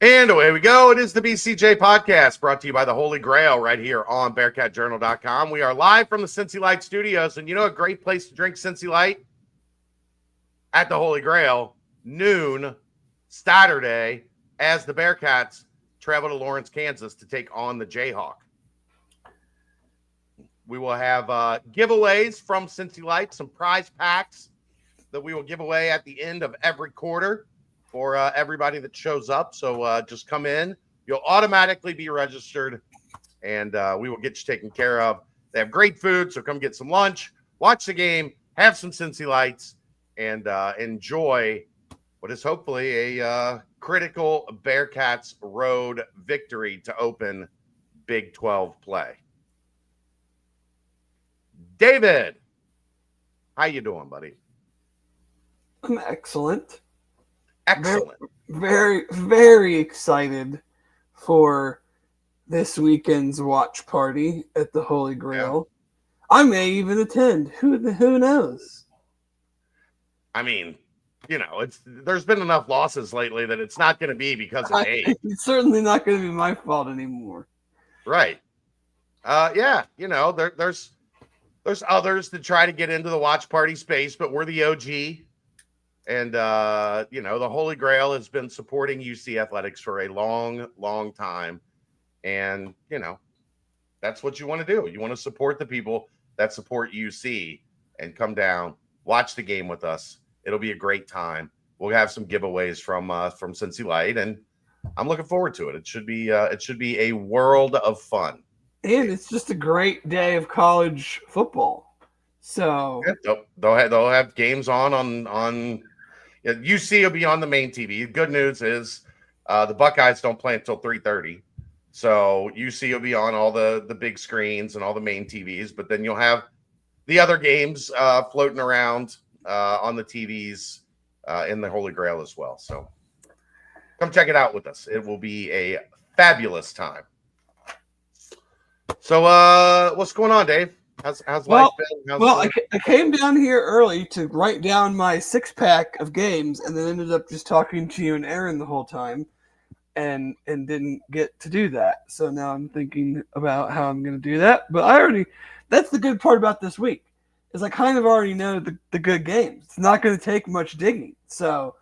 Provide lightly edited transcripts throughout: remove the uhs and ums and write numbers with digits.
And away we go. It is the BCJ Podcast, brought to you by the Holy Grail right here on BearcatJournal.com. We are live from the Cincy Light Studios, and you know a great place to drink Cincy Light? At the Holy Grail, noon, Saturday, as the Bearcats travel to Lawrence, Kansas to take on the Jayhawks. We will have giveaways from Cincy Light, some prize packs that we will give away at the end of every quarter for everybody that shows up. So just come in. You'll automatically be registered, and we will get you taken care of. They have great food, so come get some lunch, watch the game, have some Cincy Lights, and enjoy what is hopefully a critical Bearcats road victory to open Big 12 play. David, how you doing, buddy? I'm excellent. Excellent. Very, very excited for this weekend's watch party at the Holy Grail. Yeah. I may even attend. Who knows? I mean, you know, there's been enough losses lately that it's not going to be because of age. It's certainly not going to be my fault anymore. Right. Yeah. You know, there's others that try to get into the watch party space, but we're the OG. And, you know, the Holy Grail has been supporting UC athletics for a long, long time. And, you know, that's what you want to do. You want to support the people that support UC and come down, watch the game with us. It'll be a great time. We'll have some giveaways from Cincy Light, and I'm looking forward to it. It should be a world of fun. And it's just a great day of college football. So yeah, they'll have games on. UC will be on the main TV. Good news is the Buckeyes don't play until 3:30. So UC will be on all the big screens and all the main TVs, but then you'll have the other games floating around on the TVs in the Holy Grail as well. So come check it out with us. It will be a fabulous time. So what's going on, Dave? How's life been? I came down here early to write down my 6-pack of games, and then ended up just talking to you and Aaron the whole time, and didn't get to do that. So now I'm thinking about how I'm going to do that. But that's the good part about this week, is I kind of already know the good games. It's not going to take much digging. So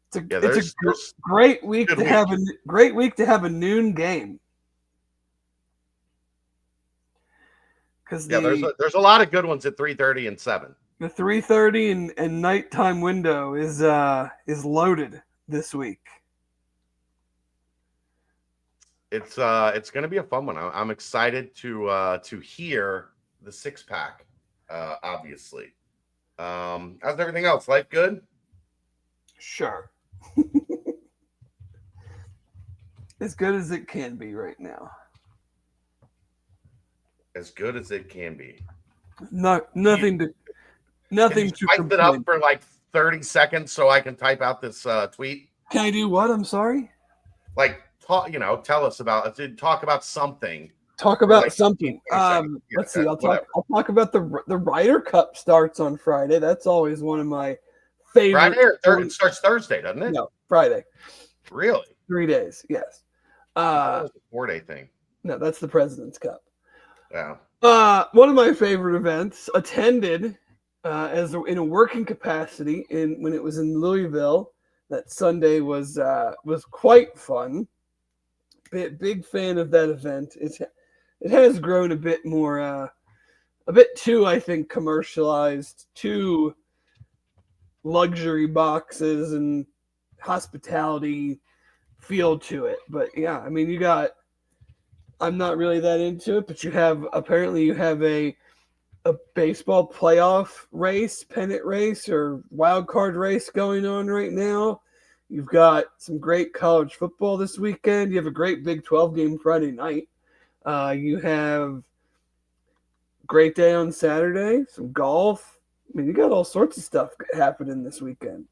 it's a great week to have a noon game. Because there's a lot of good ones at 3:30 and 7. The 3:30 and nighttime window is loaded this week. It's going to be a fun one. I'm excited to hear the 6-pack. Obviously, how's everything else? Life good? Sure. As good as it can be right now. As good as it can be. Nothing to type it up for like 30 seconds so I can type out this tweet. Can I do what? I'm sorry. Like tell us about. Talk about something. Talk about something. Let's see. I'll talk about the Ryder Cup starts on Friday. That's always one of my favorite. Friday it starts Thursday, doesn't it? No, Friday. Really? 3 days. Yes. That was a 4-day thing. No, that's the President's Cup. Yeah. One of my favorite events, attended as in a working capacity when it was in Louisville. That Sunday was quite fun. Big fan of that event. It has grown a bit more, a bit too, I think, commercialized, too luxury boxes and hospitality feel to it. But yeah, I mean, I'm not really that into it, but you have a baseball playoff race, pennant race, or wild card race going on right now. You've got some great college football this weekend. You have a great Big 12 game Friday night. You have a great day on Saturday, some golf. I mean, you got all sorts of stuff happening this weekend.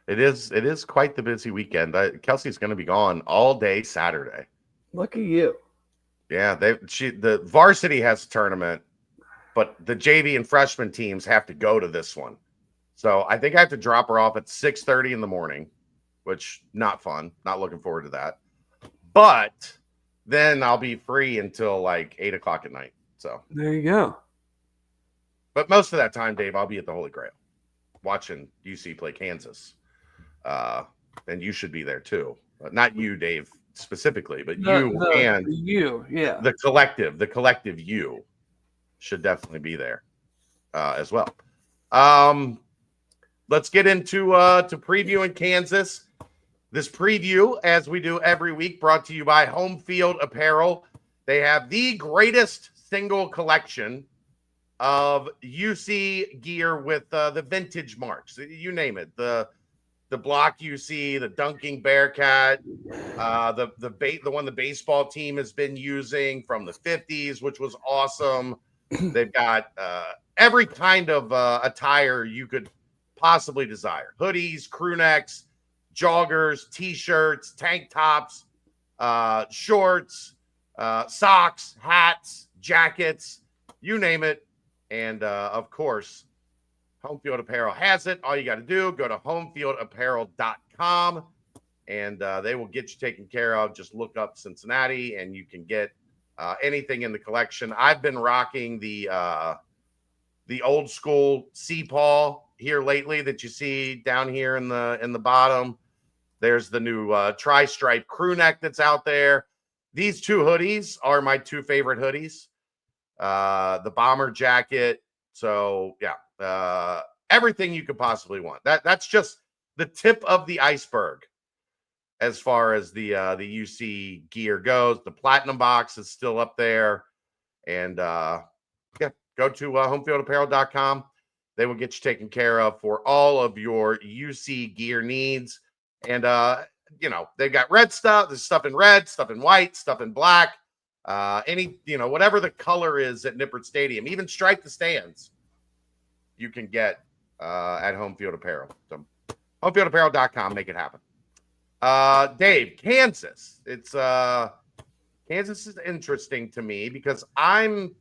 It is quite the busy weekend. Kelsey's going to be gone all day Saturday. Lucky you. Yeah, the varsity has a tournament, but the JV and freshman teams have to go to this one. So I think I have to drop her off at 6:30 in the morning. which not fun. Not looking forward to that. But then I'll be free until like 8 o'clock at night. So there you go. But most of that time, Dave, I'll be at the Holy Grail watching UC play Kansas. And you should be there too. Not you, Dave, specifically, but the collective you should definitely be there as well. Let's get into to previewing Kansas. This preview, as we do every week, brought to you by Homefield Apparel. They have the greatest single collection of UC gear with the vintage marks. You name it. The block UC, the dunking Bearcat, the one the baseball team has been using from the 50s, which was awesome. They've got every kind of attire you could possibly desire. Hoodies, crew necks, joggers, t-shirts, tank tops, shorts, socks, hats, jackets, you name it. And of course, Homefield Apparel has it. All you got to do, go to homefieldapparel.com and they will get you taken care of. Just look up Cincinnati and you can get anything in the collection. I've been rocking the old school C-Paw here lately that you see down here in the bottom. There's the new tri-stripe crew neck that's out there. These two hoodies are my two favorite hoodies. The bomber jacket. So yeah, everything you could possibly want. That's just the tip of the iceberg as far as the UC gear goes. The platinum box is still up there. And go to homefieldapparel.com. They will get you taken care of for all of your UC gear needs. And, they've got red stuff. There's stuff in red, stuff in white, stuff in black. Whatever the color is at Nippert Stadium, even stripe the stands, you can get at Homefield Apparel. So homefieldapparel.com, make it happen. Dave, Kansas. Kansas is interesting to me because am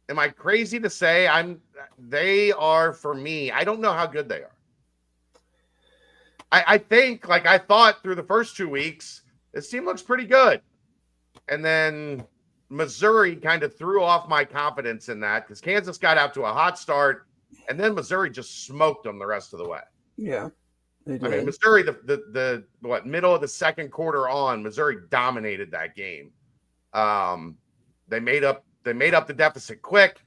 I crazy to say they are, for me, I don't know how good they are. I think, like I thought through the first 2 weeks, this team looks pretty good. And then Missouri kind of threw off my confidence in that because Kansas got out to a hot start, and then Missouri just smoked them the rest of the way. Yeah, they did. I mean, Missouri, the middle of the second quarter on, Missouri dominated that game. They made up the deficit quick,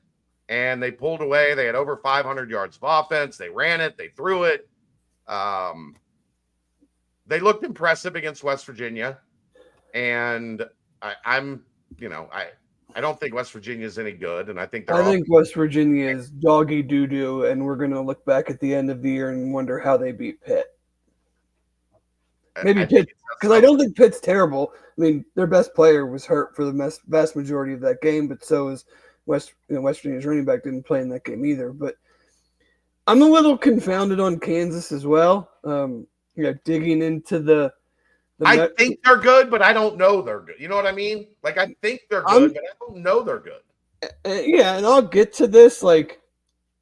and they pulled away. They had over 500 yards of offense. They ran it. They threw it. They looked impressive against West Virginia, and I don't think West Virginia is any good, and I think West Virginia is doggy doo-doo, and we're going to look back at the end of the year and wonder how they beat Pitt. Maybe Pitt, because I don't think Pitt's terrible. I mean, their best player was hurt for the vast majority of that game, but so is West Virginia's running back didn't play in that game either. But I'm a little confounded on Kansas as well. Digging into the I think they're good, but I don't know they're good. You know what I mean? Like, I think they're good, but I don't know they're good. And I'll get to this. Like,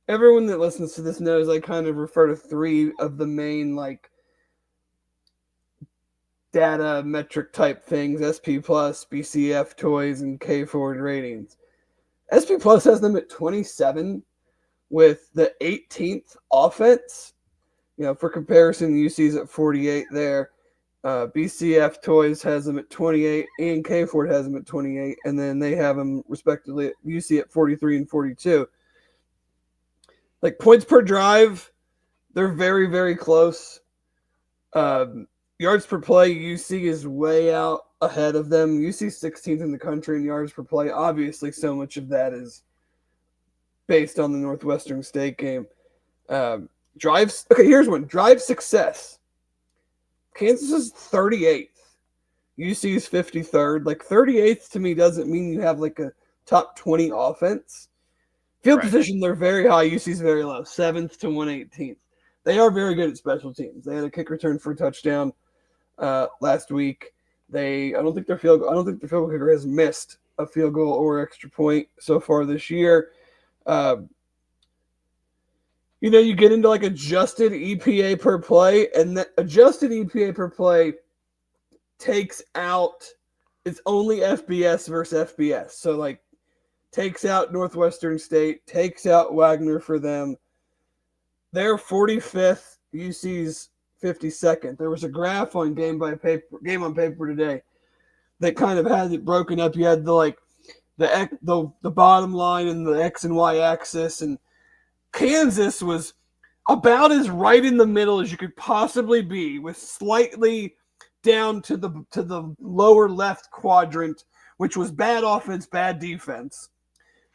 everyone that listens to this knows I kind of refer to three of the main, like, data metric type things: SP Plus, BCF toys, and K forward ratings. SP Plus has them at 27 with the 18th offense. For comparison, UC's at 48 there. BCF Toys has them at 28, and K Ford has them at 28, and then they have them respectively at UC at 43 and 42. Like, points per drive, they're very, very close. Yards per play, UC is way out ahead of them. UC 16th in the country in yards per play. Obviously, so much of that is based on the Northwestern State game. Drives. Okay, here's one. Drive success. Kansas is 38th. UC is 53rd. Like, 38th to me doesn't mean you have like a top 20 offense. Field position, they're very high. UC's very low. 7th to 118th. They are very good at special teams. They had a kick return for a touchdown last week. I don't think their field goal kicker has missed a field goal or extra point so far this year. you get into like adjusted EPA per play, and that adjusted EPA per play takes out, it's only FBS versus FBS. So like takes out Northwestern State, takes out Wagner for them. They're 45th, UC's 52nd. There was a graph on Game on Paper today that kind of had it broken up. You had the bottom line and the X and Y axis, and Kansas was about as right in the middle as you could possibly be, with slightly down to the lower left quadrant, which was bad offense, bad defense.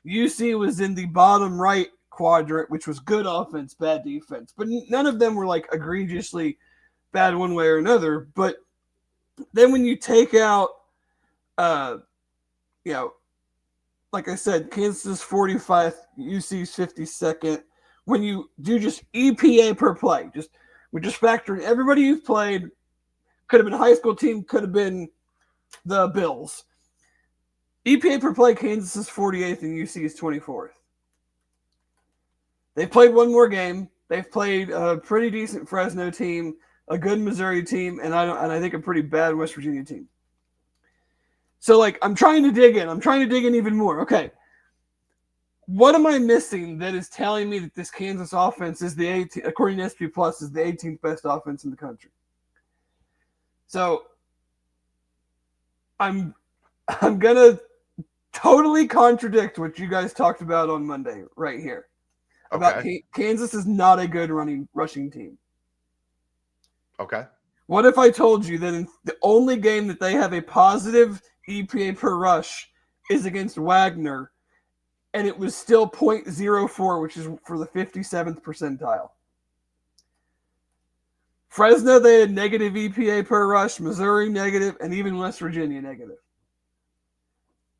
UC was in the bottom right quadrant, which was good offense, bad defense. But none of them were like egregiously bad one way or another. But then when you take out, like I said, Kansas is 45th, UC's 52nd. When you do just EPA per play, we just factor in everybody you've played. Could have been a high school team, could have been the Bills. EPA per play, Kansas is 48th and UC is 24th. They've played one more game. They've played a pretty decent Fresno team, a good Missouri team, and I think a pretty bad West Virginia team. So, like, I'm trying to dig in. I'm trying to dig in even more. Okay. What am I missing that is telling me that this Kansas offense is according to SP Plus, is the 18th best offense in the country? So, I'm going to totally contradict what you guys talked about on Monday right here. Okay. About Kansas is not a good rushing team. Okay. What if I told you that in the only game that they have a positive EPA per rush is against Wagner, and it was still 0.04, which is for the 57th percentile? Fresno, they had negative EPA per rush, Missouri negative, and even West Virginia negative.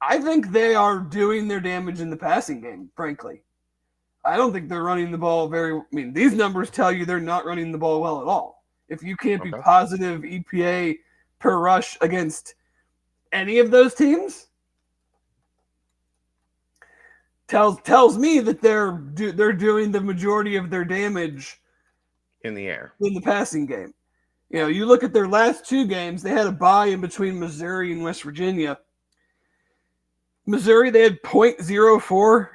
I think they are doing their damage in the passing game, frankly. I don't think they're running the ball these numbers tell you they're not running the ball well at all. If you can't be positive EPA per rush against any of those teams, tells me that they're doing the majority of their damage in the air, in the passing game. You look at their last two games, they had a bye in between Missouri and West Virginia. Missouri, they had 0.04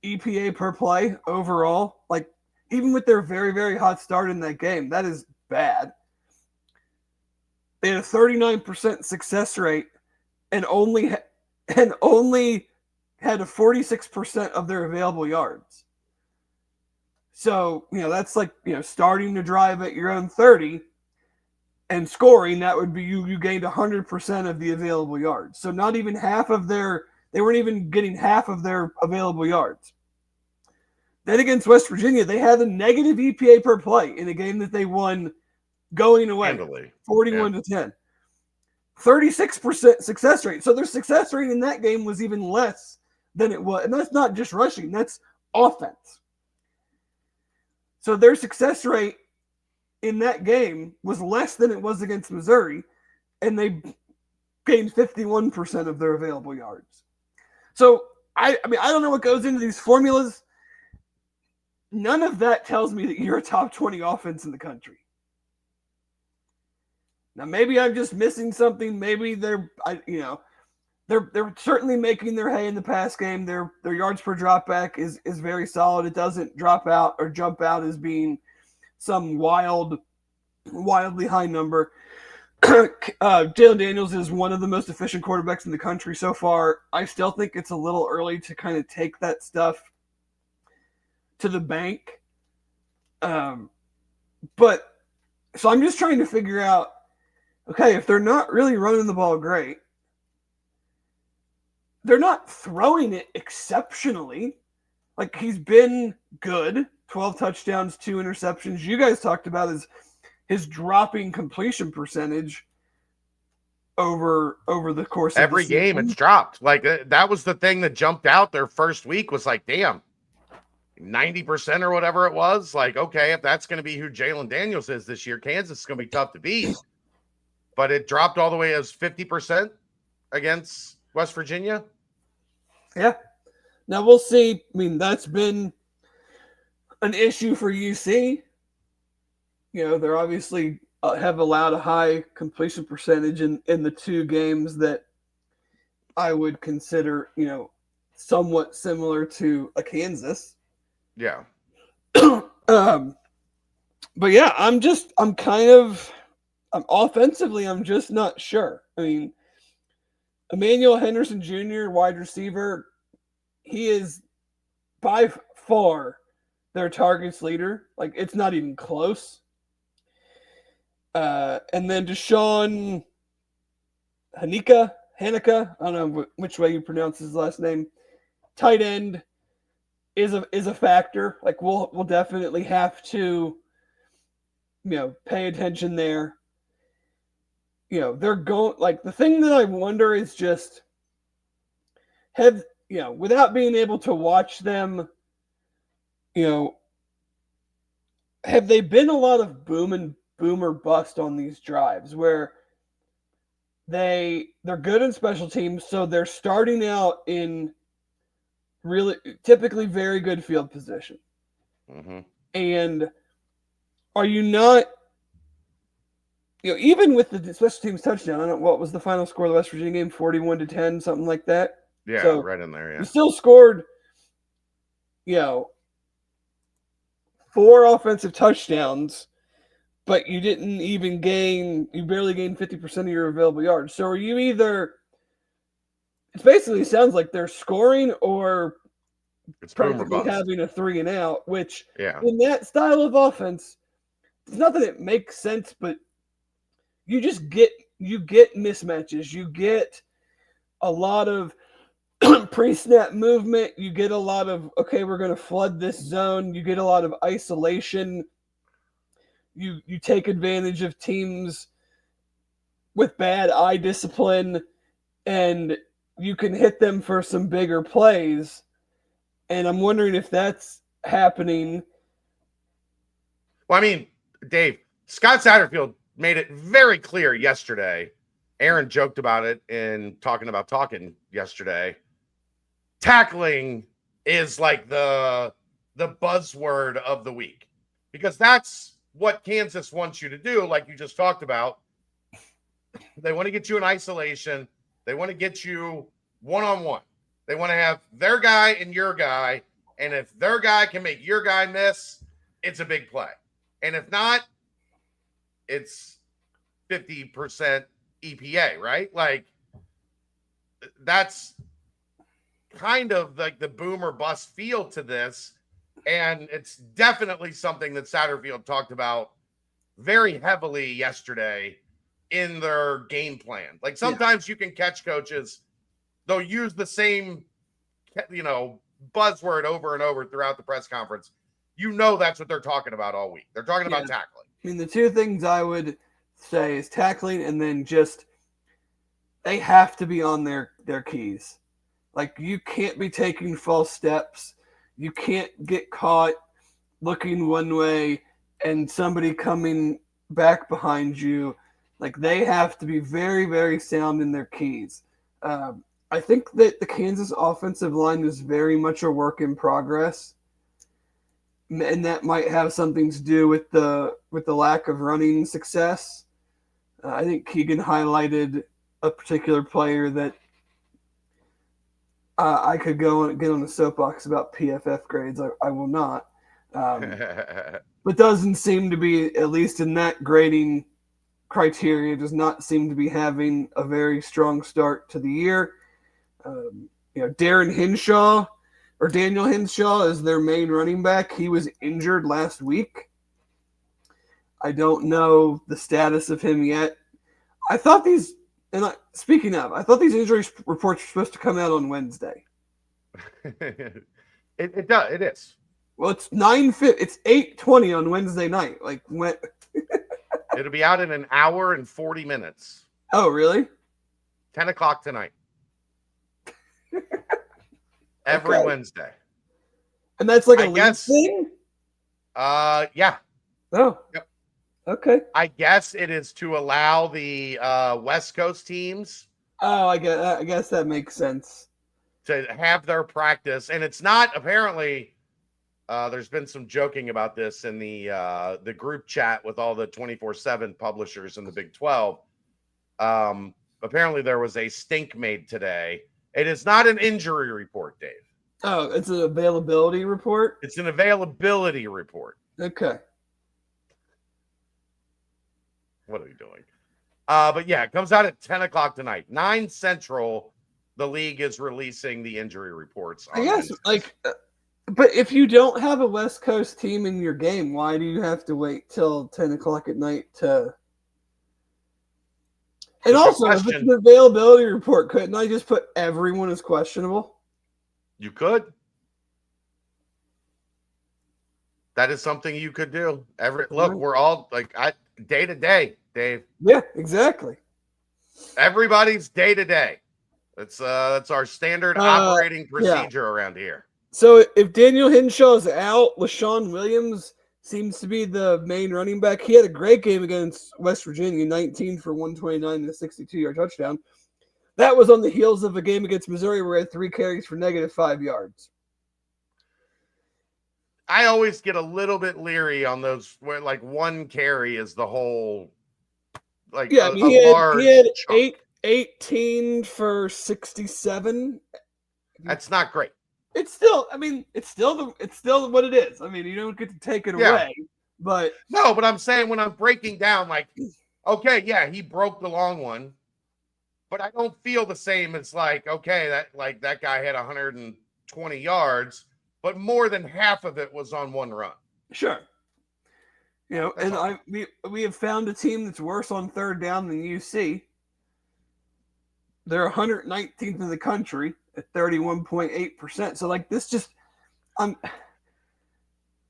EPA per play overall. Like, even with their very, very hot start in that game, that is bad. They had a 39% success rate and only had a 46% of their available yards. So, that's like, starting to drive at your own 30 and scoring, that would be you gained 100% of the available yards. So not even they weren't even getting half of their available yards. Then against West Virginia, they had a negative EPA per play in a game that they won going away, handily, 41-10. 36% success rate. So their success rate in that game was even less than it was. And that's not just rushing, that's offense. So their success rate in that game was less than it was against Missouri, and they gained 51% of their available yards. So, I don't know what goes into these formulas. None of that tells me that you're a top 20 offense in the country. Now, maybe I'm just missing something. Maybe they're certainly making their hay in the pass game. Their yards per dropback is very solid. It doesn't drop out or jump out as being some wildly high number. Jalen Daniels is one of the most efficient quarterbacks in the country so far. I still think it's a little early to kind of take that stuff to the bank. But so I'm just trying to figure out, okay, if they're not really running the ball great, they're not throwing it exceptionally. Like, he's been good, 12 touchdowns, 2 interceptions. You guys talked about his dropping completion percentage over the course of every game. It's dropped. Like, that was the thing that jumped out their first week, was like, damn, 90% or whatever it was. Like, okay, if that's going to be who Jalen Daniels is this year, Kansas is going to be tough to beat. But it dropped all the way as 50% against West Virginia. Yeah. Now we'll see. I mean, that's been an issue for UC. They're obviously have allowed a high completion percentage in the two games that I would consider, somewhat similar to a Kansas. Yeah. But yeah, I'm offensively, I'm just not sure. I mean, Emmanuel Henderson Jr., wide receiver, he is by far their targets leader. Like, it's not even close. And then Deshaun Hanika, I don't know which way you pronounce his last name, tight end is a factor. Like, we'll definitely have to, pay attention there. They're going, like, the thing that I wonder is just without being able to watch them, have they been a lot of boom or bust on these drives where they're good in special teams, so they're starting out in really typically very good field position. Mm-hmm. And are you not, even with the special teams touchdown, I don't know what was the final score of the West Virginia game, 41-10, something like that. Yeah, so right in there. Yeah, you still scored, 4 offensive touchdowns, but you didn't even you barely gained 50% of your available yards. So are you either, it basically sounds like they're scoring or it's practically having a 3 and out, which in that style of offense, it's not that it makes sense, but you get mismatches. You get a lot of pre-snap movement. You get a lot of, okay, we're going to flood this zone. You get a lot of isolation. You take advantage of teams with bad eye discipline, and you can hit them for some bigger plays. And I'm wondering if that's happening. Well, I mean, Dave, Scott Satterfield made it very clear yesterday. Aaron joked about it in talking yesterday. Tackling is like the buzzword of the week, because that's what Kansas wants you to do, like you just talked about. They want to get you in isolation. They want to get you one-on-one. They want to have their guy and your guy, and if their guy can make your guy miss, it's a big play. And if not, it's 50% EPA, right? Like, that's kind of like the boom or bust feel to this. And it's definitely something that Satterfield talked about very heavily yesterday in their game plan. Like, sometimes you can catch coaches, they'll use the same, buzzword over and over throughout the press conference. That's what they're talking about all week. They're talking about tackling. I mean, the two things I would say is tackling, and then just they have to be on their keys. Like, you can't be taking false steps. You can't get caught looking one way and somebody coming back behind you. Like, they have to be very, very sound in their keys. I think that the Kansas offensive line is very much a work in progress, and that might have something to do with the lack of running success. I think Keegan highlighted a particular player that I could go and get on the soapbox about PFF grades. I will not. But doesn't seem to be, at least in that grading criteria, does not seem to be having a very strong start to the year. Daniel Hinshaw is their main running back. He was injured last week. I don't know the status of him yet. I thought these injury reports were supposed to come out on Wednesday. It does. It is. Well, it's 8:20 on Wednesday night. Like, when? It'll be out in an hour and 40 minutes. Oh, really? 10 o'clock tonight. Every Wednesday. And that's like a league thing? Yeah. Oh. Yep. Okay. I guess it is to allow the West Coast teams. Oh, I guess that makes sense. To have their practice. And it's not, apparently, There's been some joking about this in the group chat with all the 24/7 publishers in the Big 12. Apparently, there was a stink made today. It is not an injury report, Dave. Oh, it's an availability report? It's an availability report. Okay. What are we doing? But yeah, it comes out at 10 o'clock tonight. 9 Central, the league is releasing the injury reports. I guess, but if you don't have a West Coast team in your game, why do you have to wait till 10 o'clock at night to... And also, if it's an availability report, couldn't I just put everyone as questionable? You could. That is something you could do. Look, we're all day to day, Dave. Yeah, exactly. Everybody's day to day. That's our standard operating procedure around here. So if Daniel Hinshaw is out, LaShawn Williams seems to be the main running back. He had a great game against West Virginia, 19 for 129 and a 62-yard touchdown. That was on the heels of a game against Missouri where he had 3 carries for -5 yards. I always get a little bit leery on those where one carry is the whole he had 18 for 67. That's not great. It's still what it is. I mean, you don't get to take it away, but no. But I'm saying when I'm breaking down, okay, yeah, he broke the long one, but I don't feel the same. It's that guy had 120 yards, but more than half of it was on one run. Sure. We have found a team that's worse on third down than UC. They're 119th in the country at 31.8%. So this just,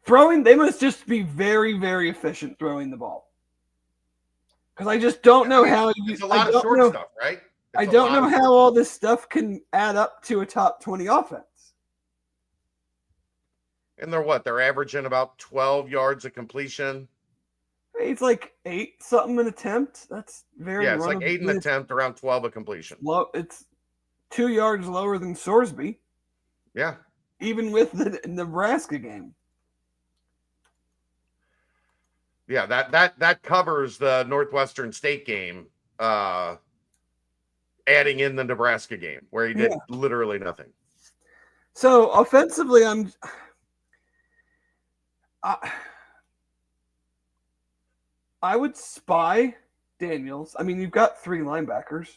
throwing, they must just be very, very efficient throwing the ball. Because I just don't know how it's a lot of short stuff, right? I don't know how all this stuff can add up to a top 20 offense. And they're averaging about 12 yards of completion. It's 8 something an attempt. That's very it's 8 an attempt, around 12 a completion. It's 2 yards lower than Sorsby. Yeah. Even with the Nebraska game. Yeah, that covers the Northwestern State game, adding in the Nebraska game where he did literally nothing. So offensively, I would spy Daniels. I mean, you've got 3 linebackers.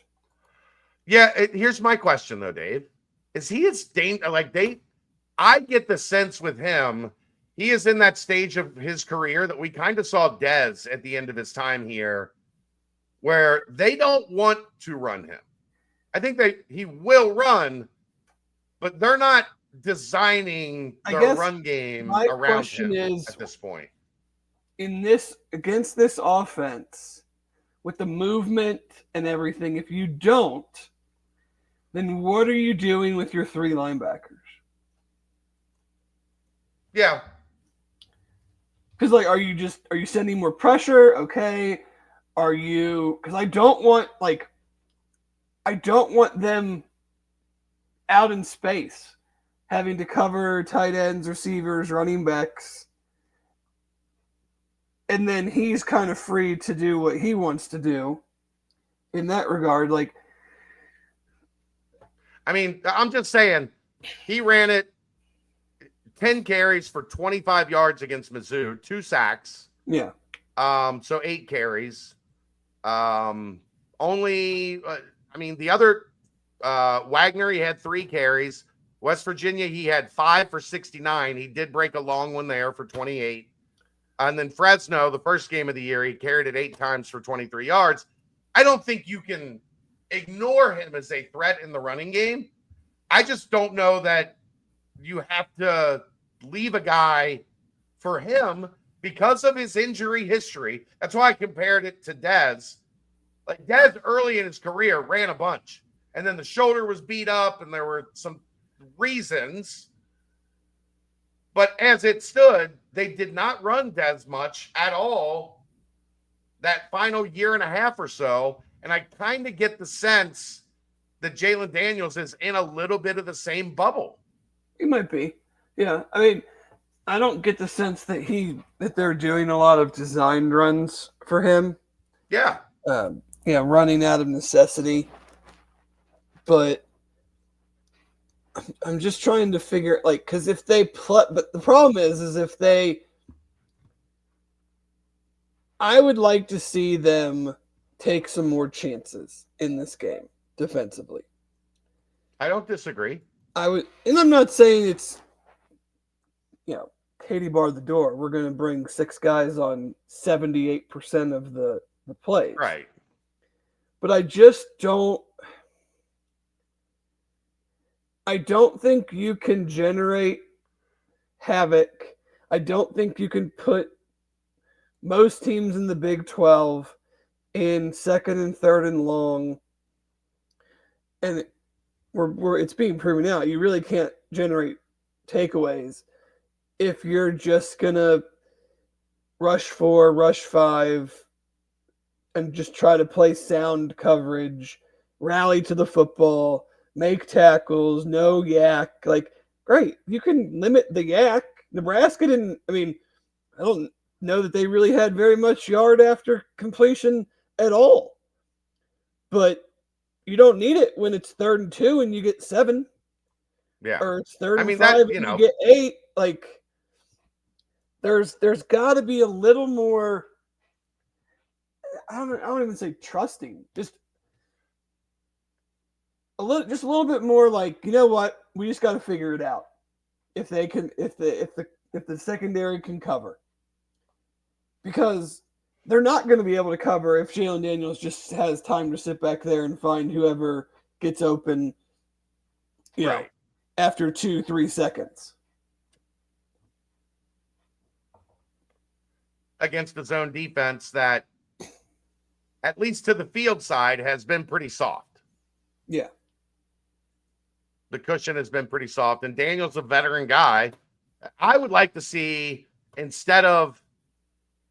Yeah, here's my question though, Dave. Is he as dangerous? I get the sense with him, he is in that stage of his career that we kind of saw Dez at the end of his time here, where they don't want to run him. I think he will run, but they're not designing the run game around him at this point. Against this offense, with the movement and everything, if you don't, then what are you doing with your 3 linebackers? Yeah. Because are you sending more pressure? Okay. Because I don't want them out in space having to cover tight ends, receivers, running backs. And then he's kind of free to do what he wants to do in that regard. I mean, I'm just saying, he ran it 10 carries for 25 yards against Mizzou, 2 sacks. Yeah. So 8 carries. The other Wagner, he had 3 carries. West Virginia, he had 5 for 69. He did break a long one there for 28. And then Fresno, the first game of the year, he carried it 8 times for 23 yards. I don't think you can ignore him as a threat in the running game. I just don't know that you have to leave a guy for him because of his injury history. That's why I compared it to Dez. Dez early in his career ran a bunch, and then the shoulder was beat up, and there were some reasons. But as it stood, they did not run Dez much at all that final year and a half or so. And I kind of get the sense that Jalen Daniels is in a little bit of the same bubble. He might be. Yeah. I mean, I don't get the sense that they're doing a lot of designed runs for him. Yeah. Running out of necessity. But I'm just trying to figure, like, because if they but the problem is if they, I would like to see them take some more chances in this game defensively. I don't disagree. And I'm not saying it's, Katie bar the door. We're going to bring 6 guys on 78% of the plays. Right. But I just don't. I don't think you can generate havoc. I don't think you can put most teams in the Big 12 in second and third and long. And it's being proven out. You really can't generate takeaways if you're just going to rush 4, rush 5, and just try to play sound coverage, rally to the football, make tackles, no yak. Like, great. You can limit the yak. Nebraska didn't, I don't know that they really had very much yard after completion at all. But you don't need it when it's 3rd and 2 and you get 7. Yeah. Or it's 3rd and 5 and you get 8. Like, there's got to be a little more, I don't even say trusting, just a little bit more like, you know what, we just got to figure it out. If they can, if the secondary can cover, because they're not going to be able to cover if Jalen Daniels just has time to sit back there and find whoever gets open, know, after 2-3 seconds. Against the zone defense that, at least to the field side, has been pretty soft. Yeah. The cushion has been pretty soft, and Daniel's a veteran guy. I would like to see, instead of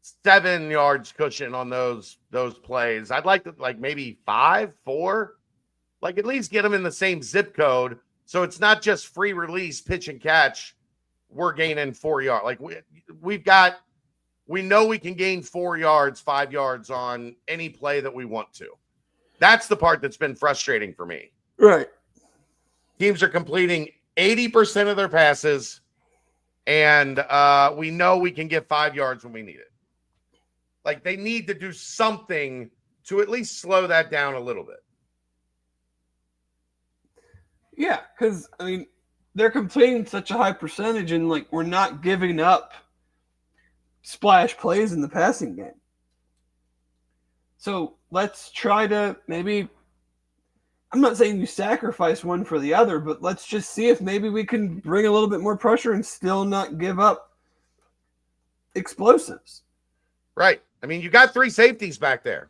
7 yards cushion on those plays, I'd like to, like, maybe 5, 4, like, at least get them in the same zip code, so it's not just free release, pitch and catch. We're gaining 4 yards. Like, we know we can gain 4 yards, 5 yards on any play that we want to. That's the part that's been frustrating for me. Right. Teams are completing 80% of their passes, and we know we can get 5 yards when we need it. Like, they need to do something to at least slow that down a little bit. Yeah, because, they're completing such a high percentage, and, like, we're not giving up splash plays in the passing game. So let's try to maybe, I'm not saying you sacrifice one for the other, but let's just see if maybe we can bring a little bit more pressure and still not give up explosives. Right. You got 3 safeties back there.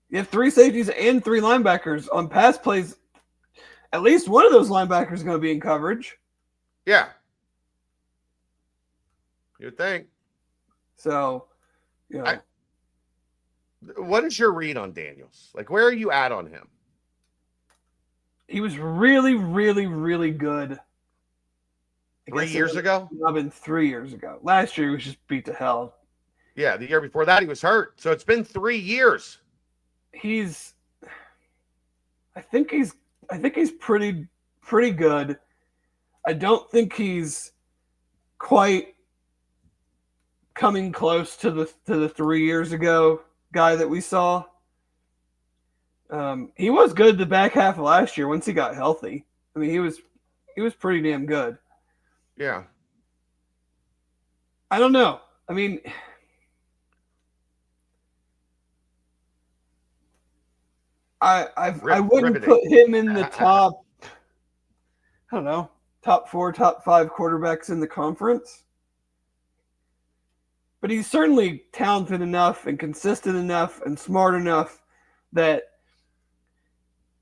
You have 3 safeties and 3 linebackers on pass plays. At least one of those linebackers is going to be in coverage. Yeah. You'd think. So, what is your read on Daniels? Like, where are you at on him? He was really, really, really good. 3 years ago? I've been 3 years ago. Last year he was just beat to hell. Yeah, the year before that he was hurt. So it's been 3 years. I think he's pretty good. I don't think he's quite coming close to the 3 years ago guy that we saw. He was good the back half of last year once he got healthy. He was pretty damn good. Yeah. I don't know. I wouldn't put him in the top, I don't know, top 4, top 5 quarterbacks in the conference. But he's certainly talented enough and consistent enough and smart enough that,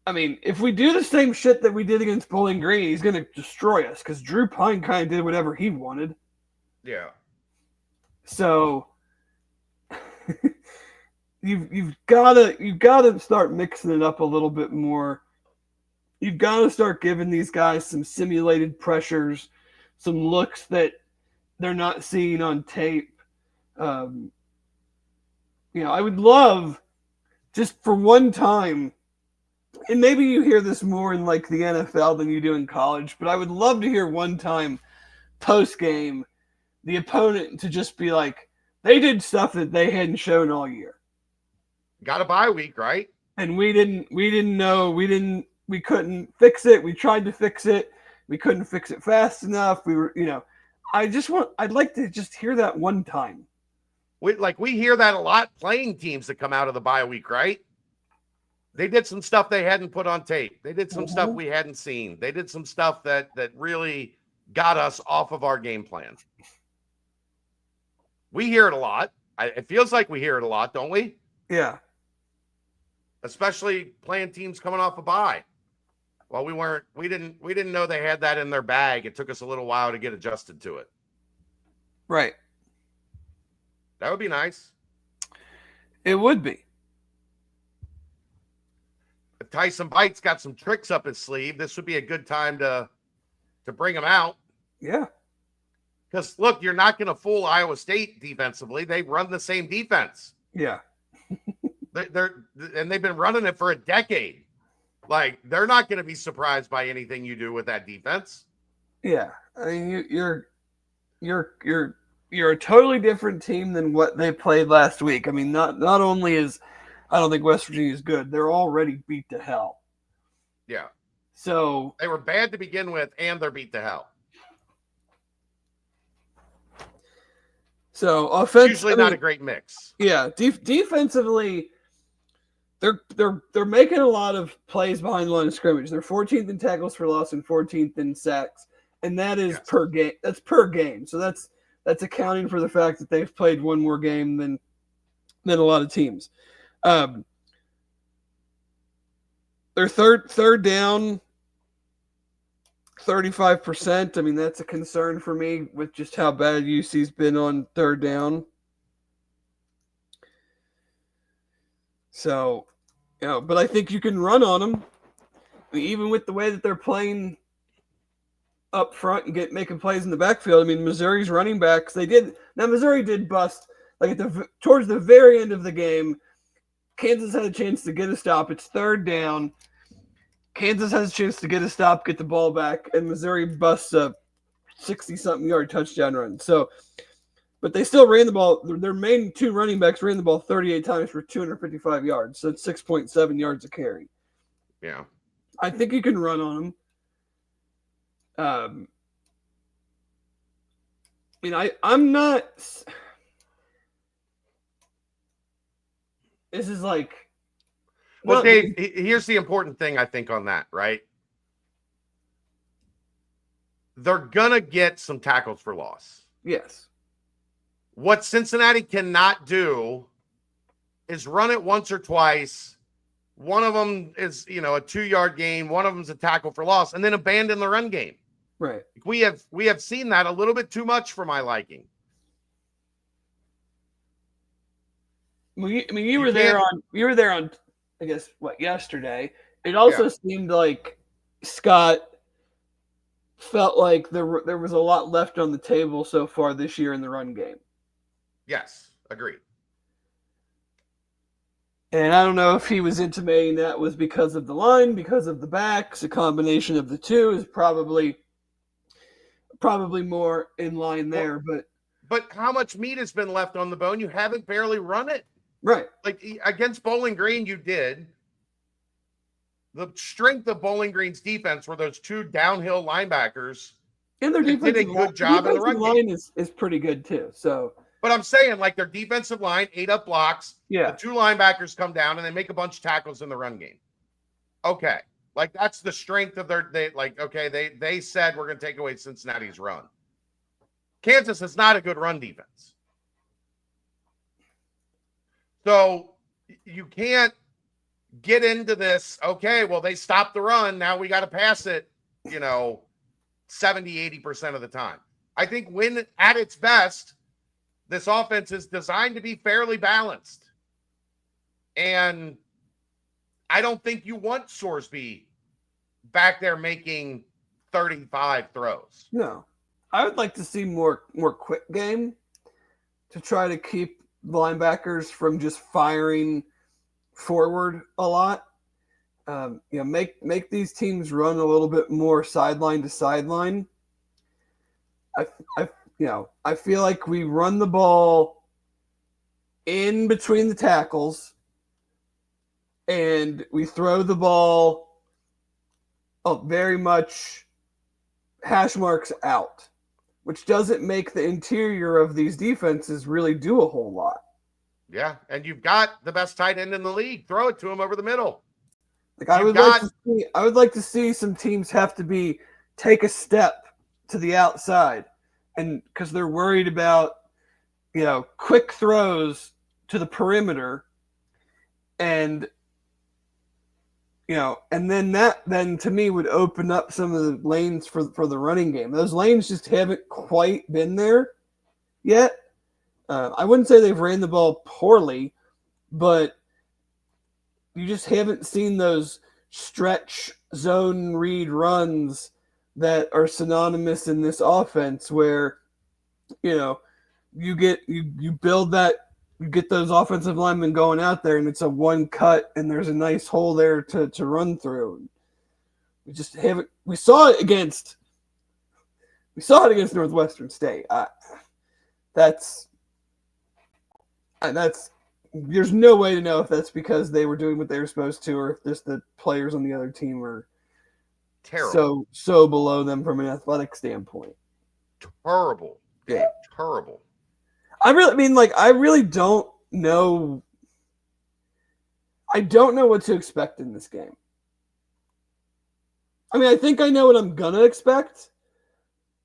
if we do the same shit that we did against Bowling Green, he's going to destroy us because Drew Pine kind of did whatever he wanted. Yeah. So you've got to start mixing it up a little bit more. You've got to start giving these guys some simulated pressures, looks that they're not seeing on tape. I would love just for one time, and maybe you hear this more in like the NFL than you do in college, but I would love to hear one time post game the opponent to just be like, they did stuff that they hadn't shown all year. Got a bye week, right? And we didn't know, we couldn't fix it. We tried to fix it. We couldn't fix it fast enough. We were, I'd like to just hear that one time. We hear that a lot playing teams that come out of the bye week, right? They did some stuff they hadn't put on tape. They did some stuff we hadn't seen. They did some stuff that really got us off of our game plan. We hear it a lot. It feels like we hear it a lot, don't we? Yeah. Especially playing teams coming off a bye. Well, we didn't know they had that in their bag. It took us a little while to get adjusted to it. Right. That would be nice. It would be. If Tyson Bite's got some tricks up his sleeve, this would be a good time to bring him out. Yeah. Because, look, you're not going to fool Iowa State defensively. They run the same defense. Yeah. And they've been running it for a decade. Like, they're not going to be surprised by anything you do with that defense. Yeah. I mean, you're a totally different team than what they played last week. I mean, not only is I don't think West Virginia is good, they're already beat to hell. Yeah. So they were bad to begin with, and they're beat to hell. So offensively, usually not a great mix. Yeah, defensively, they're making a lot of plays behind the line of scrimmage. They're 14th in tackles for loss and 14th in sacks, and that is per game. That's per game. So that's accounting for the fact that they've played one more game than a lot of teams. Their third down, 35%. I mean, that's a concern for me with just how bad UC's been on third down. So, but I think you can run on them, even with the way that they're playing up front and making plays in the backfield. I mean, Missouri's running backs, Missouri did bust, like towards the very end of the game. Kansas had a chance to get a stop. It's third down. Kansas has a chance to get a stop, get the ball back, and Missouri busts a 60-something yard touchdown run. So, but they still ran the ball. Their main two running backs ran the ball 38 times for 255 yards. So it's 6.7 yards a carry. Yeah. I think you can run on them. I'm not. This is like. Well, Dave, here's the important thing I think on that, right? They're going to get some tackles for loss. Yes. What Cincinnati cannot do is run it once or twice. One of them is, a 2-yard gain. One of them is a tackle for loss, and then abandon the run game. Right. We have seen that a little bit too much for my liking. Well, you were there on, I guess, yesterday. It also seemed like Scott felt like there was a lot left on the table so far this year in the run game. Yes, agreed. And I don't know if he was intimating that was because of the line, because of the backs. A combination of the two is probably more in line there. But how much meat has been left on the bone? You haven't barely run it. Right. Like against Bowling Green, you did. The strength of Bowling Green's defense were those two downhill linebackers. And their defensive did a good job in the run line game. is pretty good too. So, but I'm saying, like, their defensive line ate up blocks. Yeah. The two linebackers come down and they make a bunch of tackles in the run game. Okay. Like, that's the strength of they said we're going to take away Cincinnati's run. Kansas is not a good run defense. So you can't get into this, okay, well, they stopped the run. Now we got to pass it, 70, 80% of the time. I think when at its best, this offense is designed to be fairly balanced. And I don't think you want Sorsby back there making 35 throws. No. I would like to see more quick game to try to keep linebackers from just firing forward a lot. Make these teams run a little bit more sideline to sideline. I feel like we run the ball in between the tackles and we throw the ball very much hash marks out, which doesn't make the interior of these defenses really do a whole lot. Yeah, and you've got the best tight end in the league. Throw it to him over the middle. I would like to see some teams have to take a step to the outside, and because they're worried about quick throws to the perimeter, and and then to me would open up some of the lanes for the running game. Those lanes just haven't quite been there yet. I wouldn't say they've ran the ball poorly, but you just haven't seen those stretch zone read runs that are synonymous in this offense where, you build that, you get those offensive linemen going out there and it's a one cut and there's a nice hole there to run through. We just haven't, we saw it against Northwestern State. There's no way to know if that's because they were doing what they were supposed to or if just the players on the other team were terrible, so below them from an athletic standpoint. Terrible. Yeah. Terrible. I really don't know. I don't know what to expect in this game. I mean, I think I know what I'm gonna expect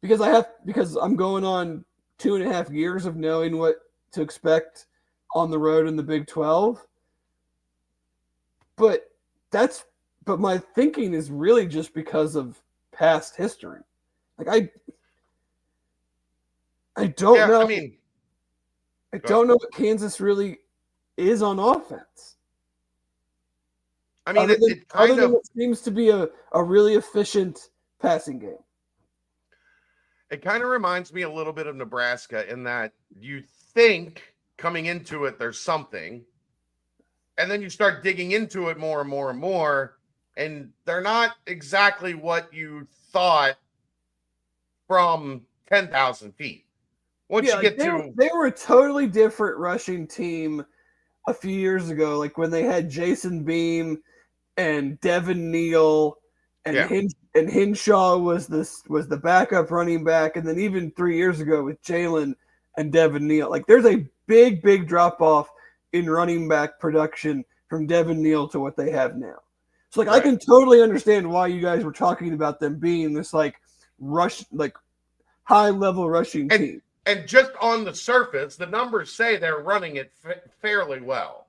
because I'm going on 2.5 years of knowing what to expect on the road in the Big 12. But my thinking is really just because of past history. I don't know. I mean, I don't know what Kansas really is on offense. I mean, other than what seems to be a really efficient passing game. It kind of reminds me a little bit of Nebraska in that you think coming into it there's something, and then you start digging into it more and more and more, and they're not exactly what you thought from 10,000 feet. Once you get they were a totally different rushing team a few years ago, like when they had Jason Beam and Devin Neal and Hinshaw was the backup running back, and then even 3 years ago with Jalen and Devin Neal. Like there's a big drop off in running back production from Devin Neal to what they have now. So I can totally understand why you guys were talking about them being this high level rushing team. And just on the surface, the numbers say they're running it fairly well.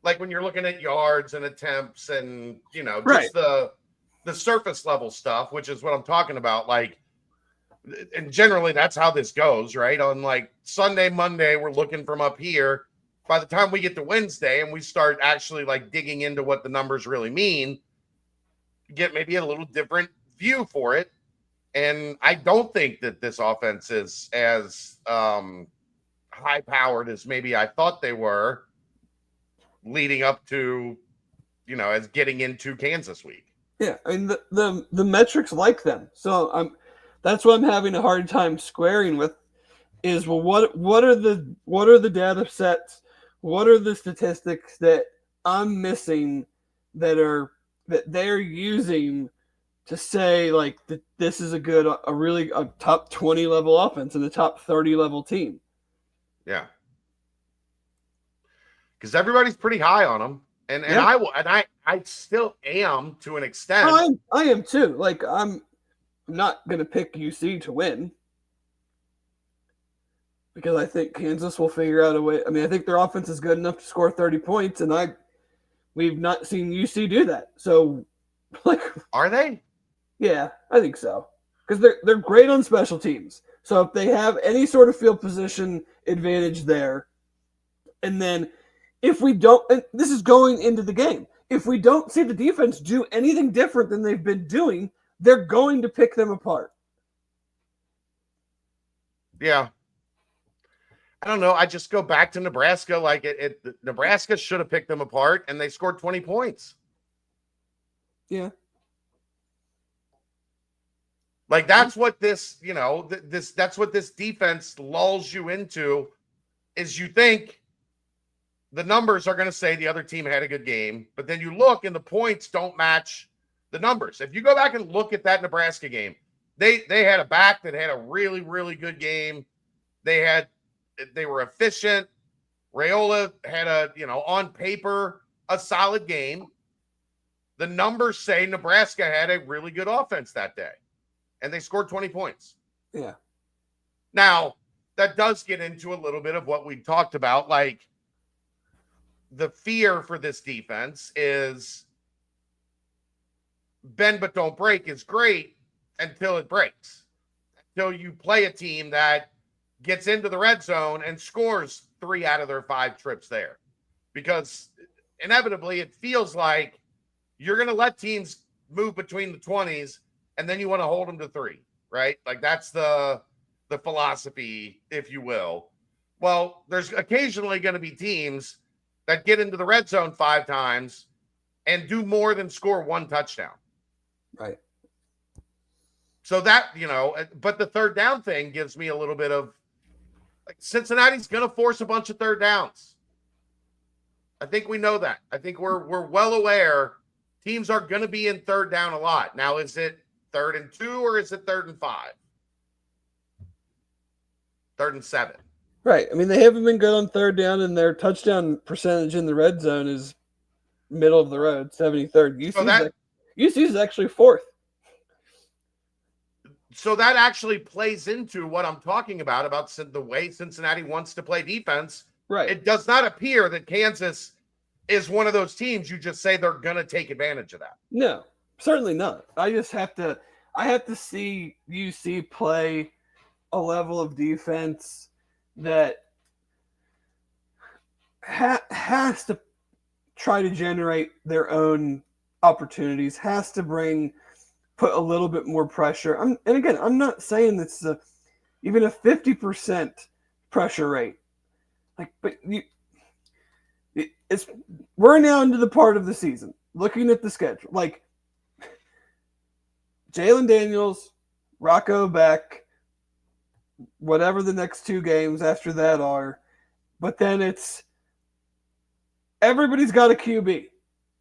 Like when you're looking at yards and attempts and, just the surface level stuff, which is what I'm talking about. And generally that's how this goes, right? On Sunday, Monday, we're looking from up here. By the time we get to Wednesday and we start actually digging into what the numbers really mean, you get maybe a little different view for it. And I don't think that this offense is as high-powered as maybe I thought they were leading up to, as getting into Kansas week. Yeah, I mean, the metrics like them. So that's what I'm having a hard time squaring with is, well, what are the data sets? What are the statistics that I'm missing that they're using to say that this is a top 20 level offense and a top 30 level team? Yeah. Because everybody's pretty high on them. And I still am to an extent. I am too. I'm not going to pick UC to win because I think Kansas will figure out a way. I mean, I think their offense is good enough to score 30 points, and we've not seen UC do that. So, are they? Yeah, I think so. Because they're great on special teams. So if they have any sort of field position advantage there, and then if we don't, and this is going into the game, if we don't see the defense do anything different than they've been doing, they're going to pick them apart. Yeah. I don't know. I just go back to Nebraska. Like Nebraska should have picked them apart, and they scored 20 points. Yeah. Like that's what this, that's what this defense lulls you into, is you think the numbers are going to say the other team had a good game, but then you look and the points don't match the numbers. If you go back and look at that Nebraska game, they had a back that had a really, really good game. They were efficient. Raiola had on paper, a solid game. The numbers say Nebraska had a really good offense that day, and they scored 20 points. Yeah. Now, that does get into a little bit of what we talked about. Like, the fear for this defense is bend but don't break is great until it breaks. Until you play a team that gets into the red zone and scores 3 out of their 5 trips there. Because inevitably it feels like you're going to let teams move between the 20s and then you want to hold them to 3, right? Like that's the philosophy, if you will. Well, there's occasionally going to be teams that get into the red zone 5 times and do more than score 1 touchdown. Right. So that, but the third down thing gives me a little bit of, like, Cincinnati's going to force a bunch of third downs. I think we know that. I think we're well aware teams are going to be in third down a lot. Now, is it 3rd and 2 or is it 3rd and 5? 3rd and 7. Right. I mean, they haven't been good on third down, and their touchdown percentage in the red zone is middle of the road, 73rd. UC's actually 4th. So that actually plays into what I'm talking about the way Cincinnati wants to play defense. Right. It does not appear that Kansas is one of those teams you just say they're going to take advantage of that. No, certainly not. I have to see UC play a level of defense that has to try to generate their own opportunities, has to put a little bit more pressure. And again, I'm not saying it's even a 50% pressure rate. Like, but we're now into the part of the season, looking at the schedule. Like, Jalen Daniels, Rocco Beck, whatever the next 2 games after that are, but then it's everybody's got a QB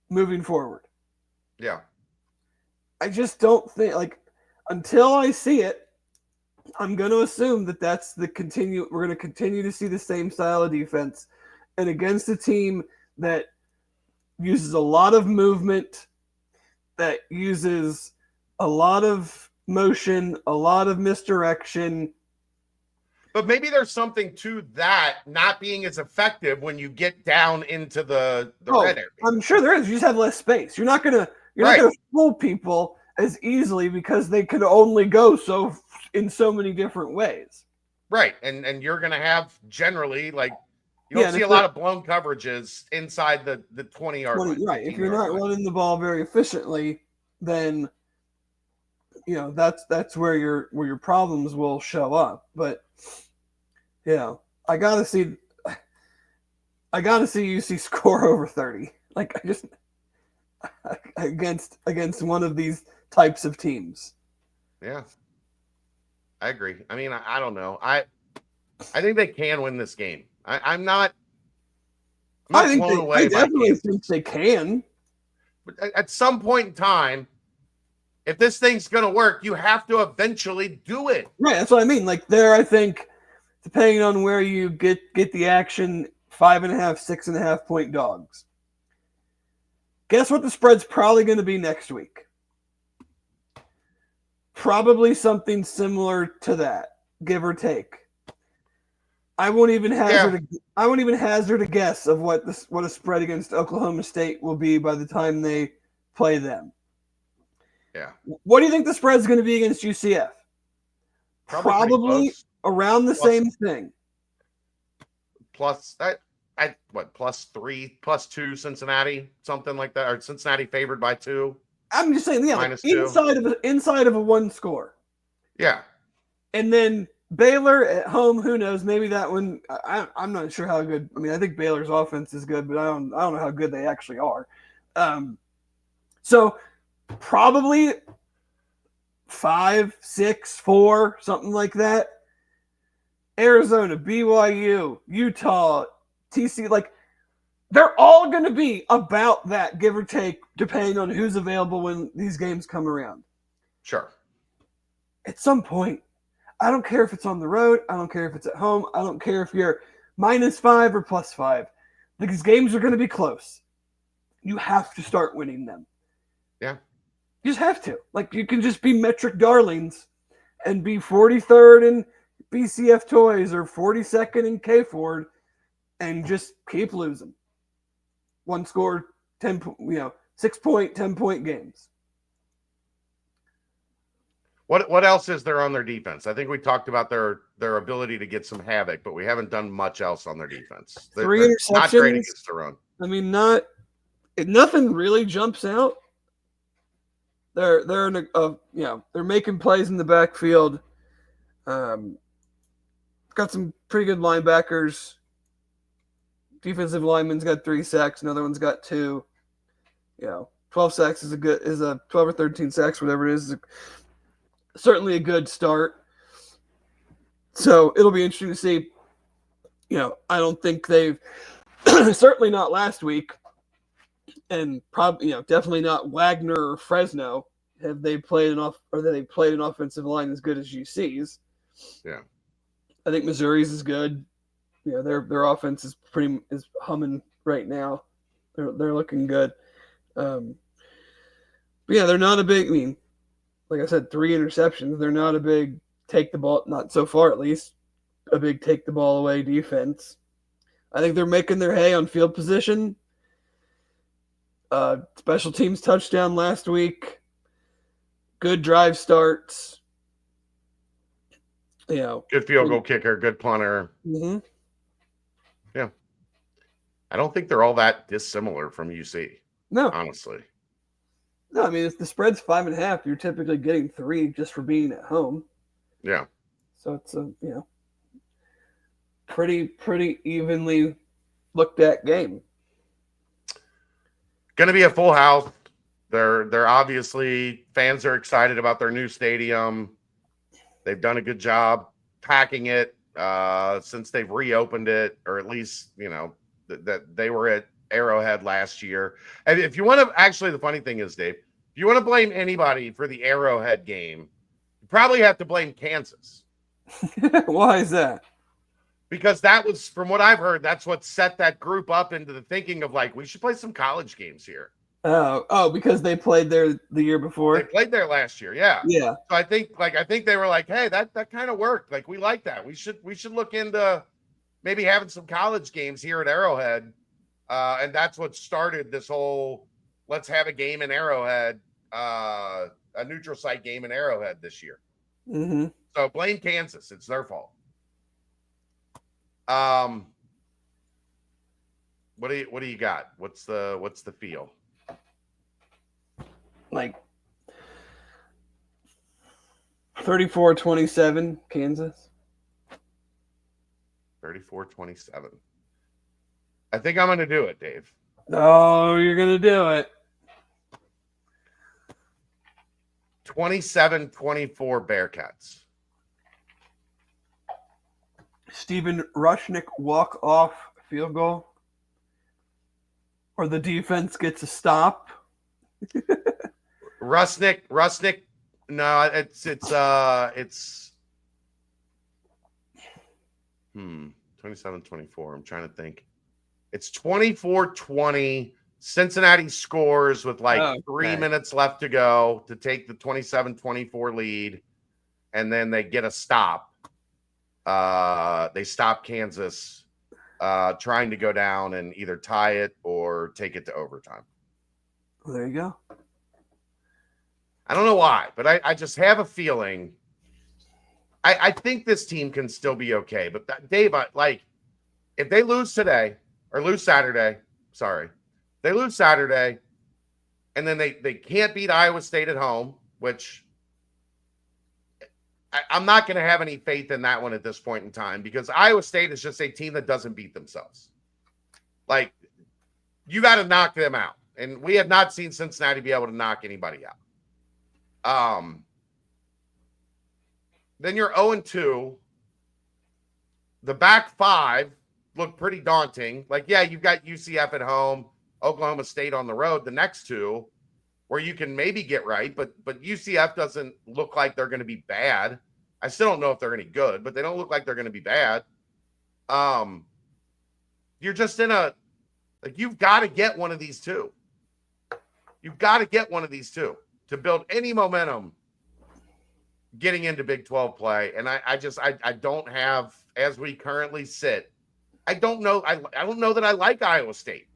moving forward. Yeah. I just don't think, like, until I see it, I'm going to assume that we're going to continue to see the same style of defense, and against a team that uses a lot of movement, that uses a lot of motion, a lot of misdirection. But maybe there's something to that not being as effective when you get down into the red area. I'm sure there is. You just have less space. You're not gonna fool people as easily because they could only go in so many different ways. Right. And you're gonna have generally, like, you don't see a lot of blown coverages inside the 20-yard line. Right. If you're not running the ball very efficiently, then that's where your problems will show up. But I gotta see UC score over 30. Like, I just against one of these types of teams. Yeah, I agree. I mean, I don't know. I think they can win this game. I'm not blown away. I definitely think they can. But at some point in time, if this thing's going to work, you have to eventually do it. Right, that's what I mean. Like, I think, depending on where you get the action, 5.5, 6.5 point dogs. Guess what the spread's probably going to be next week? Probably something similar to that, give or take. I won't even hazard a guess of what a spread against Oklahoma State will be by the time they play them. Yeah. What do you think the spread's going to be against UCF? Probably around the same thing. Plus +3, +2 Cincinnati, something like that, or Cincinnati favored by 2. I'm just saying, like, inside of a 1 score. Yeah. And then Baylor at home, who knows? Maybe that one. I'm not sure how good. I mean, I think Baylor's offense is good, but I don't know how good they actually are. So probably 5, 6, 4, something like that. Arizona, BYU, Utah, TC, like they're all going to be about that, give or take, depending on who's available when these games come around. Sure. At some point, I don't care if it's on the road. I don't care if it's at home. I don't care if you're -5 or +5. These games are going to be close. You have to start winning them. Yeah. You just have to. Like, you can just be metric darlings and be 43rd in BCF Toys or 42nd in K Ford and just keep losing. One score, 6-point, 10-point games. What else is there on their defense? I think we talked about their ability to get some havoc, but we haven't done much else on their defense. They're interceptions. Not great against the run. I mean, nothing really jumps out. They're in they're making plays in the backfield. Got some pretty good linebackers. Defensive lineman's got 3 sacks. Another one's got 2. 12 sacks is a 12 or 13 sacks, whatever it is certainly a good start. So it'll be interesting to see. I don't think they've certainly not last week, and probably definitely not Wagner or Fresno have they played an offensive line as good as GC's. Yeah, I think Missouri's is good. Their offense is humming right now. They're looking good. But yeah, they're not a big. I mean, like I said, 3 interceptions. They're not a big take the ball, not so far at least, a big take the ball away defense. I think they're making their hay on field position. Special teams touchdown last week. Good drive starts. Good field goal kicker, good punter. Mm-hmm. Yeah. I don't think they're all that dissimilar from UC. No. Honestly. No, I mean, if the spread's 5.5, you're typically getting 3 just for being at home. Yeah. So it's a pretty evenly looked at game. Going to be a full house. They're obviously, fans are excited about their new stadium. They've done a good job packing it since they've reopened it, or at least that they were at Arrowhead last year. And if you want to, actually, the funny thing is, Dave, if you want to blame anybody for the Arrowhead game, you probably have to blame Kansas. Why is that? Because that was, from what I've heard, that's what set that group up into the thinking of we should play some college games here. Oh, because they played there the year before. They played there last year, yeah. Yeah. So I think they were like, hey, that kind of worked. We like that. We should look into maybe having some college games here at Arrowhead. And that's what started this whole let's have a game in Arrowhead, a neutral site game in Arrowhead this year. Mm-hmm. So blame Kansas. It's their fault. What do you got? What's the feel? 34-27 Kansas. 34-27. I think I'm going to do it, Dave. Oh, you're going to do it. 27-24 Bearcats. Steven Rushnick walk-off field goal. Or the defense gets a stop. Rusnick. No, it's 27-24. I'm trying to think. It's 24-20. Cincinnati scores with 3 minutes left to go to take the 27-24 lead, and then they get a stop. They stop Kansas trying to go down and either tie it or take it to overtime. Well, there you go. I don't know why, but I just have a feeling. I think this team can still be okay. But Dave, if they lose today or lose Saturday, they lose Saturday, and then they can't beat Iowa State at home, which I'm not going to have any faith in that one at this point in time because Iowa State is just a team that doesn't beat themselves. Like, you got to knock them out. And we have not seen Cincinnati be able to knock anybody out. Then you're 0-2. The back five look pretty daunting. Like, yeah, you've got UCF at home, Oklahoma State on the road, the next two, where you can maybe get right, but UCF doesn't look like they're going to be bad. I still don't know if they're any good, but they don't look like they're going to be bad. You're just in a, like, you've got to get one of these two. You've got to get one of these two to build any momentum getting into Big 12 play. And I don't have, as we currently sit, I don't know. I don't know that I like Iowa State,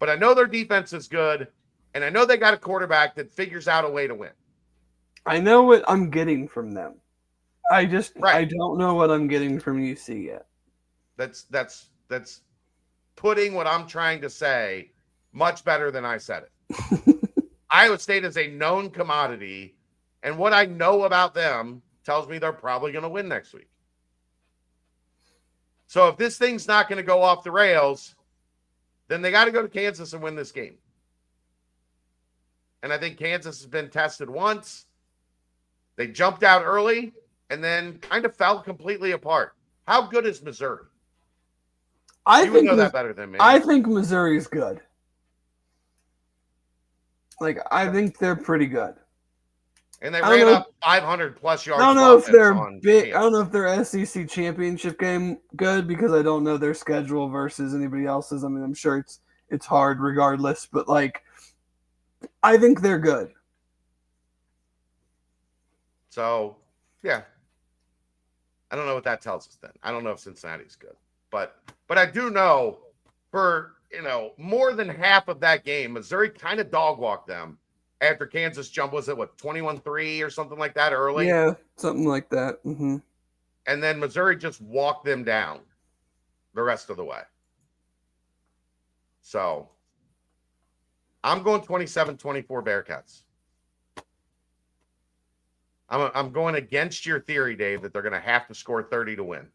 but I know their defense is good. And I know they got a quarterback that figures out a way to win. I know what I'm getting from them. I don't know what I'm getting from UC yet. That's putting what I'm trying to say much better than I said it. Iowa State is a known commodity, and what I know about them tells me they're probably going to win next week. So if this thing's not going to go off the rails, then they got to go to Kansas and win this game. And I think Kansas has been tested once. They jumped out early and then kind of fell completely apart. How good is Missouri? You would know that better than me. I think Missouri's good. Like, I think they're pretty good. And they ran up 500 plus yards. I don't know if they're big. I don't know if their SEC championship game good because I don't know their schedule versus anybody else's. I mean, I'm sure it's hard regardless, but like, I think they're good. So, yeah. I don't know what that tells us then. I don't know if Cincinnati's good. But I do know for, more than half of that game, Missouri kind of dog walked them after Kansas jumped, was it 21-3 or something like that early? Yeah, something like that. Mm-hmm. And then Missouri just walked them down the rest of the way. So I'm going 27-24 Bearcats. I'm going against your theory, Dave, that they're going to have to score 30 to win.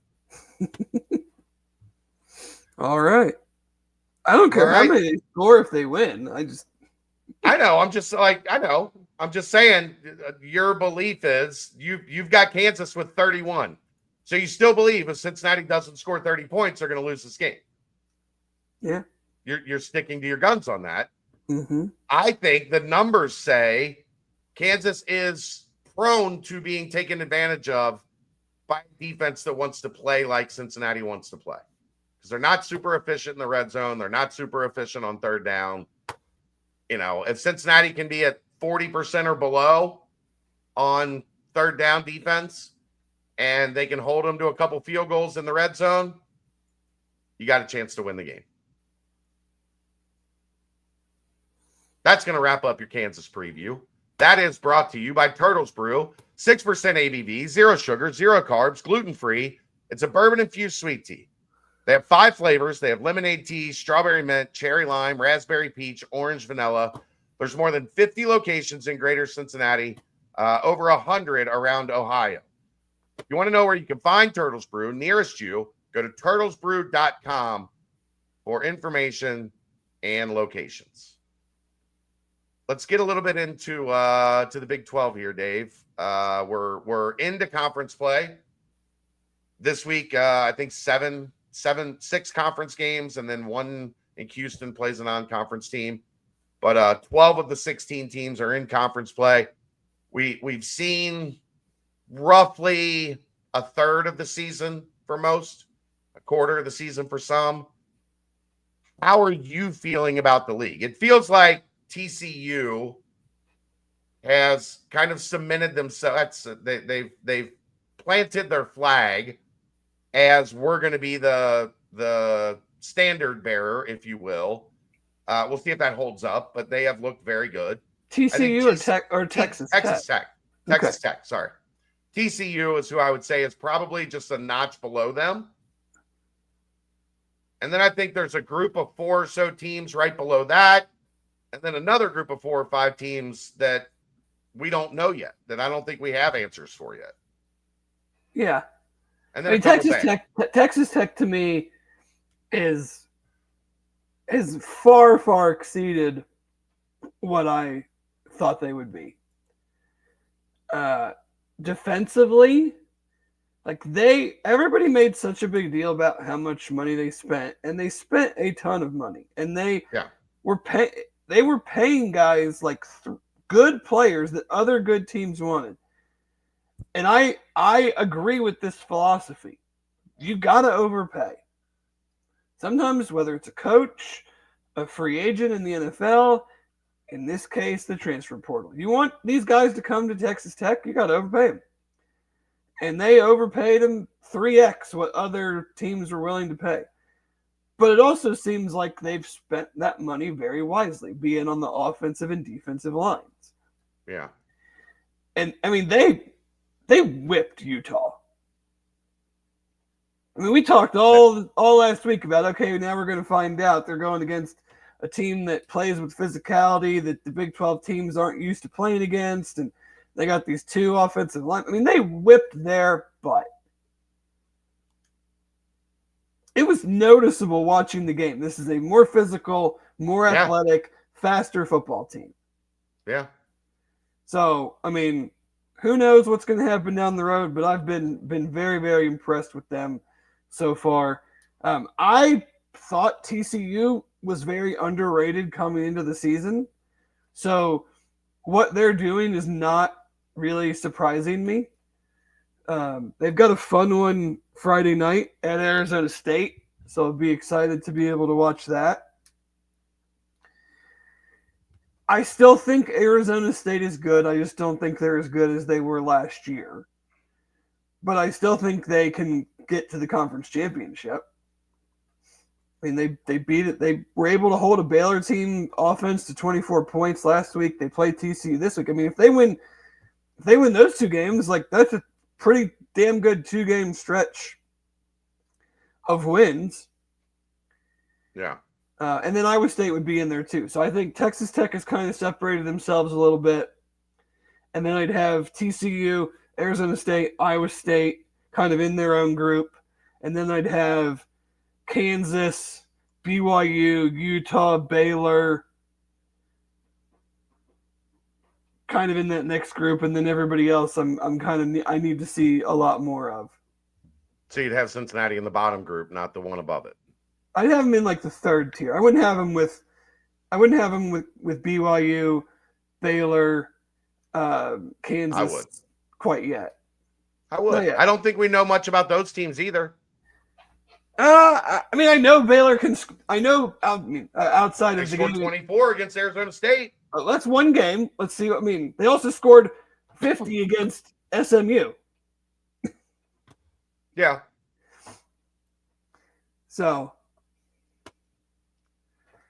All right. I don't care how many they score if they win. I know. I'm just saying your belief is you've got Kansas with 31. So you still believe if Cincinnati doesn't score 30 points, they're going to lose this game. Yeah. You're sticking to your guns on that. Mm-hmm. I think the numbers say Kansas is prone to being taken advantage of by a defense that wants to play like Cincinnati wants to play. Because they're not super efficient in the red zone. They're not super efficient on third down. If Cincinnati can be at 40% or below on third down defense and they can hold them to a couple field goals in the red zone, you got a chance to win the game. That's going to wrap up your Kansas preview. That is brought to you by Turtles Brew. 6% ABV, 0 sugar, 0 carbs, gluten-free. It's a bourbon-infused sweet tea. They have 5 flavors. They have lemonade tea, strawberry mint, cherry lime, raspberry peach, orange vanilla. There's more than 50 locations in Greater Cincinnati, over 100 around Ohio. If you want to know where you can find Turtles Brew nearest you, go to turtlesbrew.com for information and locations. Let's get a little bit into to the Big 12 here, Dave. We're into conference play this week. I think 6 conference games, and then one in Houston plays a non-conference team. But 12 of the 16 teams are in conference play. We've seen roughly a third of the season for most, a quarter of the season for some. How are you feeling about the league? It feels like TCU has kind of cemented themselves. They've planted their flag as we're going to be the standard bearer, if you will. We'll see if that holds up, but they have looked very good. TCU or Texas Tech? Texas Tech. Texas Tech, sorry. TCU is who I would say is probably just a notch below them. And then I think there's a group of 4 or so teams right below that. And then another group of 4 or 5 teams that we don't know yet, that I don't think we have answers for yet. Yeah. And I then mean, Texas Tech to me has far, far exceeded what I thought they would be. Defensively, like everybody made such a big deal about how much money they spent, and they spent a ton of money, and they were paying guys like good players that other good teams wanted. And I agree with this philosophy. You got to overpay. Sometimes, whether it's a coach, a free agent in the NFL, in this case, the transfer portal. You want these guys to come to Texas Tech, you got to overpay them. And they overpaid them 3x what other teams were willing to pay. But it also seems like they've spent that money very wisely, being on the offensive and defensive lines. Yeah. And, I mean, they whipped Utah. I mean, we talked all last week about, okay, now we're going to find out they're going against a team that plays with physicality that the Big 12 teams aren't used to playing against, and they got these two offensive line. I mean, they whipped their butt. It was noticeable watching the game. This is a more physical, more athletic, faster football team. Yeah. So, I mean, who knows what's going to happen down the road, but I've been very, very impressed with them so far. I thought TCU was very underrated coming into the season. So what they're doing is not really surprising me. They've got a fun one Friday night at Arizona State, so I'll be excited to be able to watch that. I still think Arizona State is good. I just don't think they're as good as they were last year. But I still think they can get to the conference championship. I mean, they beat it. They were able to hold a Baylor team offense to 24 points last week. They played TCU this week. I mean, if they win those two games, like that's a pretty damn good 2-game stretch of wins. Yeah. And then Iowa State would be in there too. So I think Texas Tech has kind of separated themselves a little bit. And then I'd have TCU, Arizona State, Iowa State kind of in their own group. And then I'd have Kansas, BYU, Utah, Baylor kind of in that next group. And then everybody else I need to see a lot more of. So you'd have Cincinnati in the bottom group, not the one above it. I'd have them in like the third tier. I wouldn't have them with BYU, Baylor, Kansas I would. quite yet. I would. I don't think we know much about those teams either. I mean, I know Baylor can. I know. Outside of the game, 24 against Arizona State. That's one game. Let's see what I mean. They also scored 50 against SMU. Yeah. So.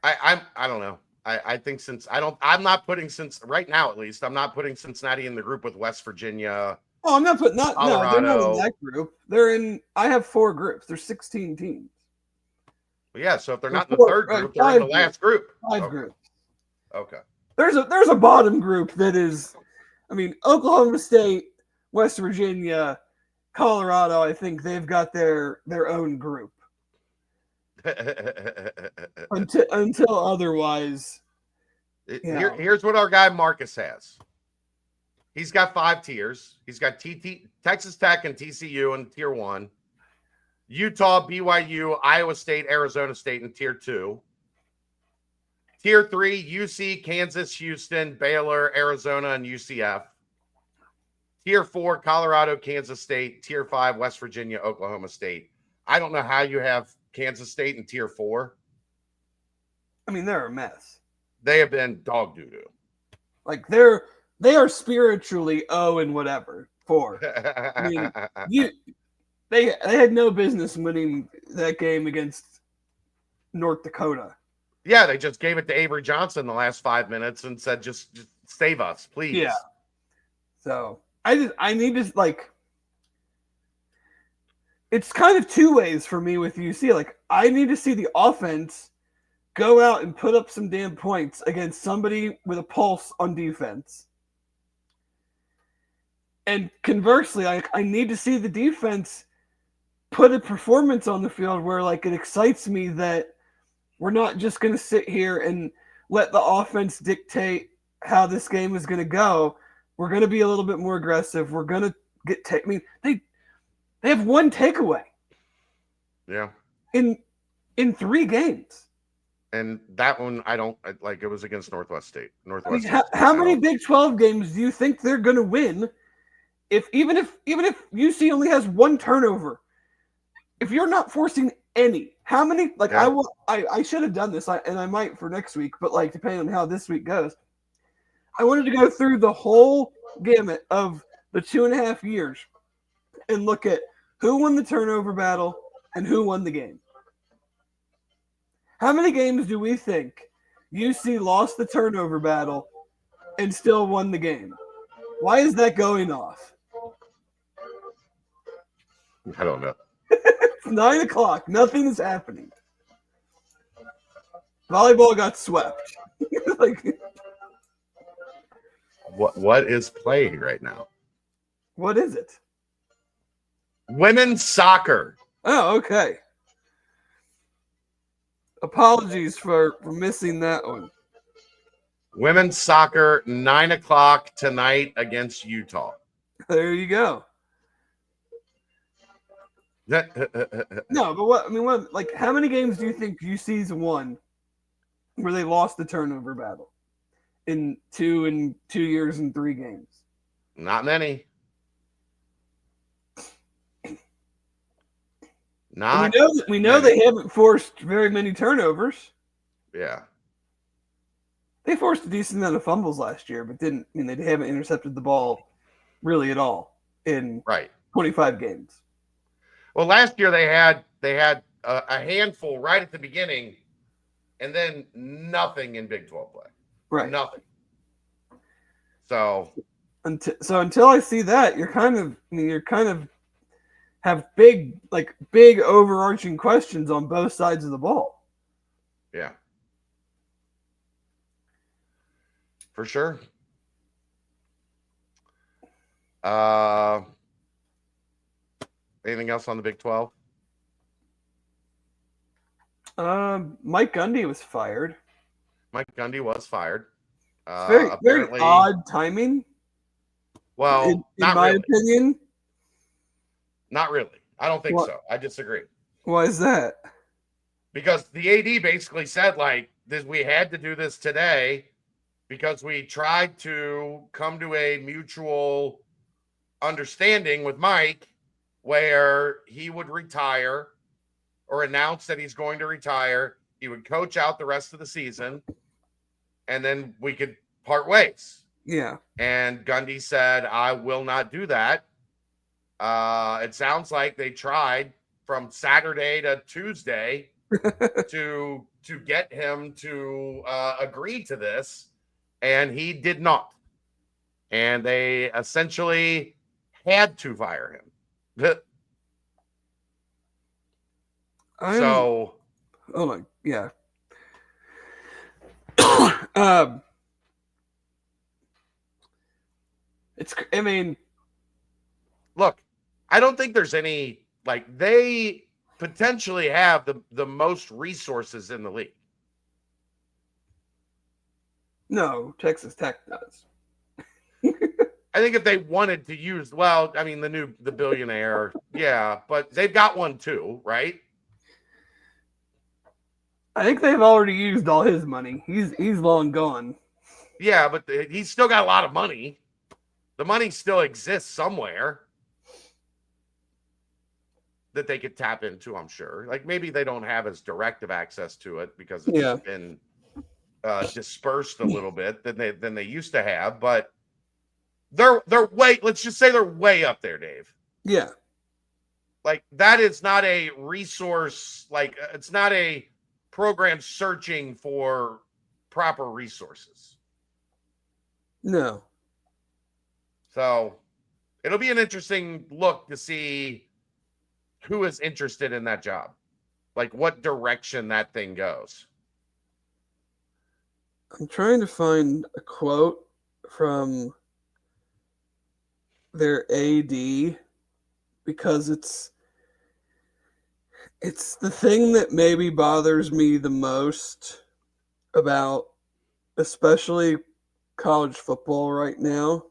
I don't know. I think I'm not putting right now at least I'm not putting Cincinnati in the group with West Virginia. Oh, I'm not putting Colorado. No, they're not in that group. They're in. I have 4 groups. There's 16 teams. Well, yeah, so if they're not in the third group, they're in the last group. 5 groups. Okay. There's a bottom group that is, I mean, Oklahoma State, West Virginia, Colorado. I think they've got their own group. Until otherwise. Here's what our guy Marcus has. He's got 5 tiers. He's got Texas Tech and TCU in tier 1, Utah, BYU, Iowa State, Arizona State in tier 2. Tier 3, UC, Kansas, Houston, Baylor, Arizona, and UCF. Tier 4, Colorado, Kansas State. Tier 5, West Virginia, Oklahoma State. I don't know how you have Kansas State in tier 4. I mean, they're a mess. They have been dog doo-doo. Like they are spiritually 0 and whatever 4. I mean, they had no business winning that game against North Dakota. Yeah, they just gave it to Avery Johnson the last 5 minutes and said, just save us, please. Yeah. So I need to like. It's kind of 2 ways for me with UC. Like, I need to see the offense go out and put up some damn points against somebody with a pulse on defense. And conversely, I need to see the defense put a performance on the field where like it excites me that we're not just going to sit here and let the offense dictate how this game is going to go. We're going to be a little bit more aggressive. We're going to get I mean, they have one takeaway. Yeah. In 3 games. And that one, I don't like. It was against Northwest State. How many Big 12 games do you think they're going to win? Even if UC only has 1 turnover, if you're not forcing any, how many? Like yeah. I should have done this, and I might for next week. But like depending on how this week goes, I wanted to go through the whole gamut of the 2.5 years and look at who won the turnover battle and who won the game. How many games do we think UC lost the turnover battle and still won the game? Why is that going off? I don't know. It's 9 o'clock. Nothing is happening. Volleyball got swept. Like, what is playing right now? what is it? Women's soccer. Oh, okay. Apologies for missing that one. Women's soccer, 9 o'clock tonight against Utah. There you go. No, but what? Like, how many games do you think UC's won where they lost the turnover battle in 2 years and 3 games? Not many. Not. We know they haven't forced very many turnovers. Yeah. They forced a decent amount of fumbles last year, but they haven't intercepted the ball really at all in 25 games. Well, last year they had a handful right at the beginning, and then nothing in Big 12 play. Right. Nothing. So until I see that, you're kind of have big overarching questions on both sides of the ball. Yeah. For sure. Anything else on the Big 12? Mike Gundy was fired. Mike Gundy was fired. Very odd timing. Well, in my opinion. Not really. I don't think so. I disagree. Why is that? Because the AD basically said, like, we had to do this today because we tried to come to a mutual understanding with Mike where he would retire or announce that he's going to retire. He would coach out the rest of the season, and then we could part ways. Yeah. And Gundy said, I will not do that. It sounds like they tried from Saturday to Tuesday to get him to agree to this, and he did not. And they essentially had to fire him. Oh my, yeah. Look, I don't think there's any, like, they potentially have the most resources in the league. No, Texas Tech does. I think if they wanted to use, the billionaire, yeah, but they've got one too, right? I think they've already used all his money. He's long gone. Yeah, but he's still got a lot of money. The money still exists somewhere that they could tap into, I'm sure. Like, maybe they don't have as direct of access to it because it's been dispersed a little bit than they used to have, but they're let's just say they're way up there, Dave. Yeah. Like, that is not a resource, like, it's not a program searching for proper resources. No. So it'll be an interesting look to see who is interested in that job, like what direction that thing goes. I'm trying to find a quote from their AD, because it's the thing that maybe bothers me the most about especially college football right now.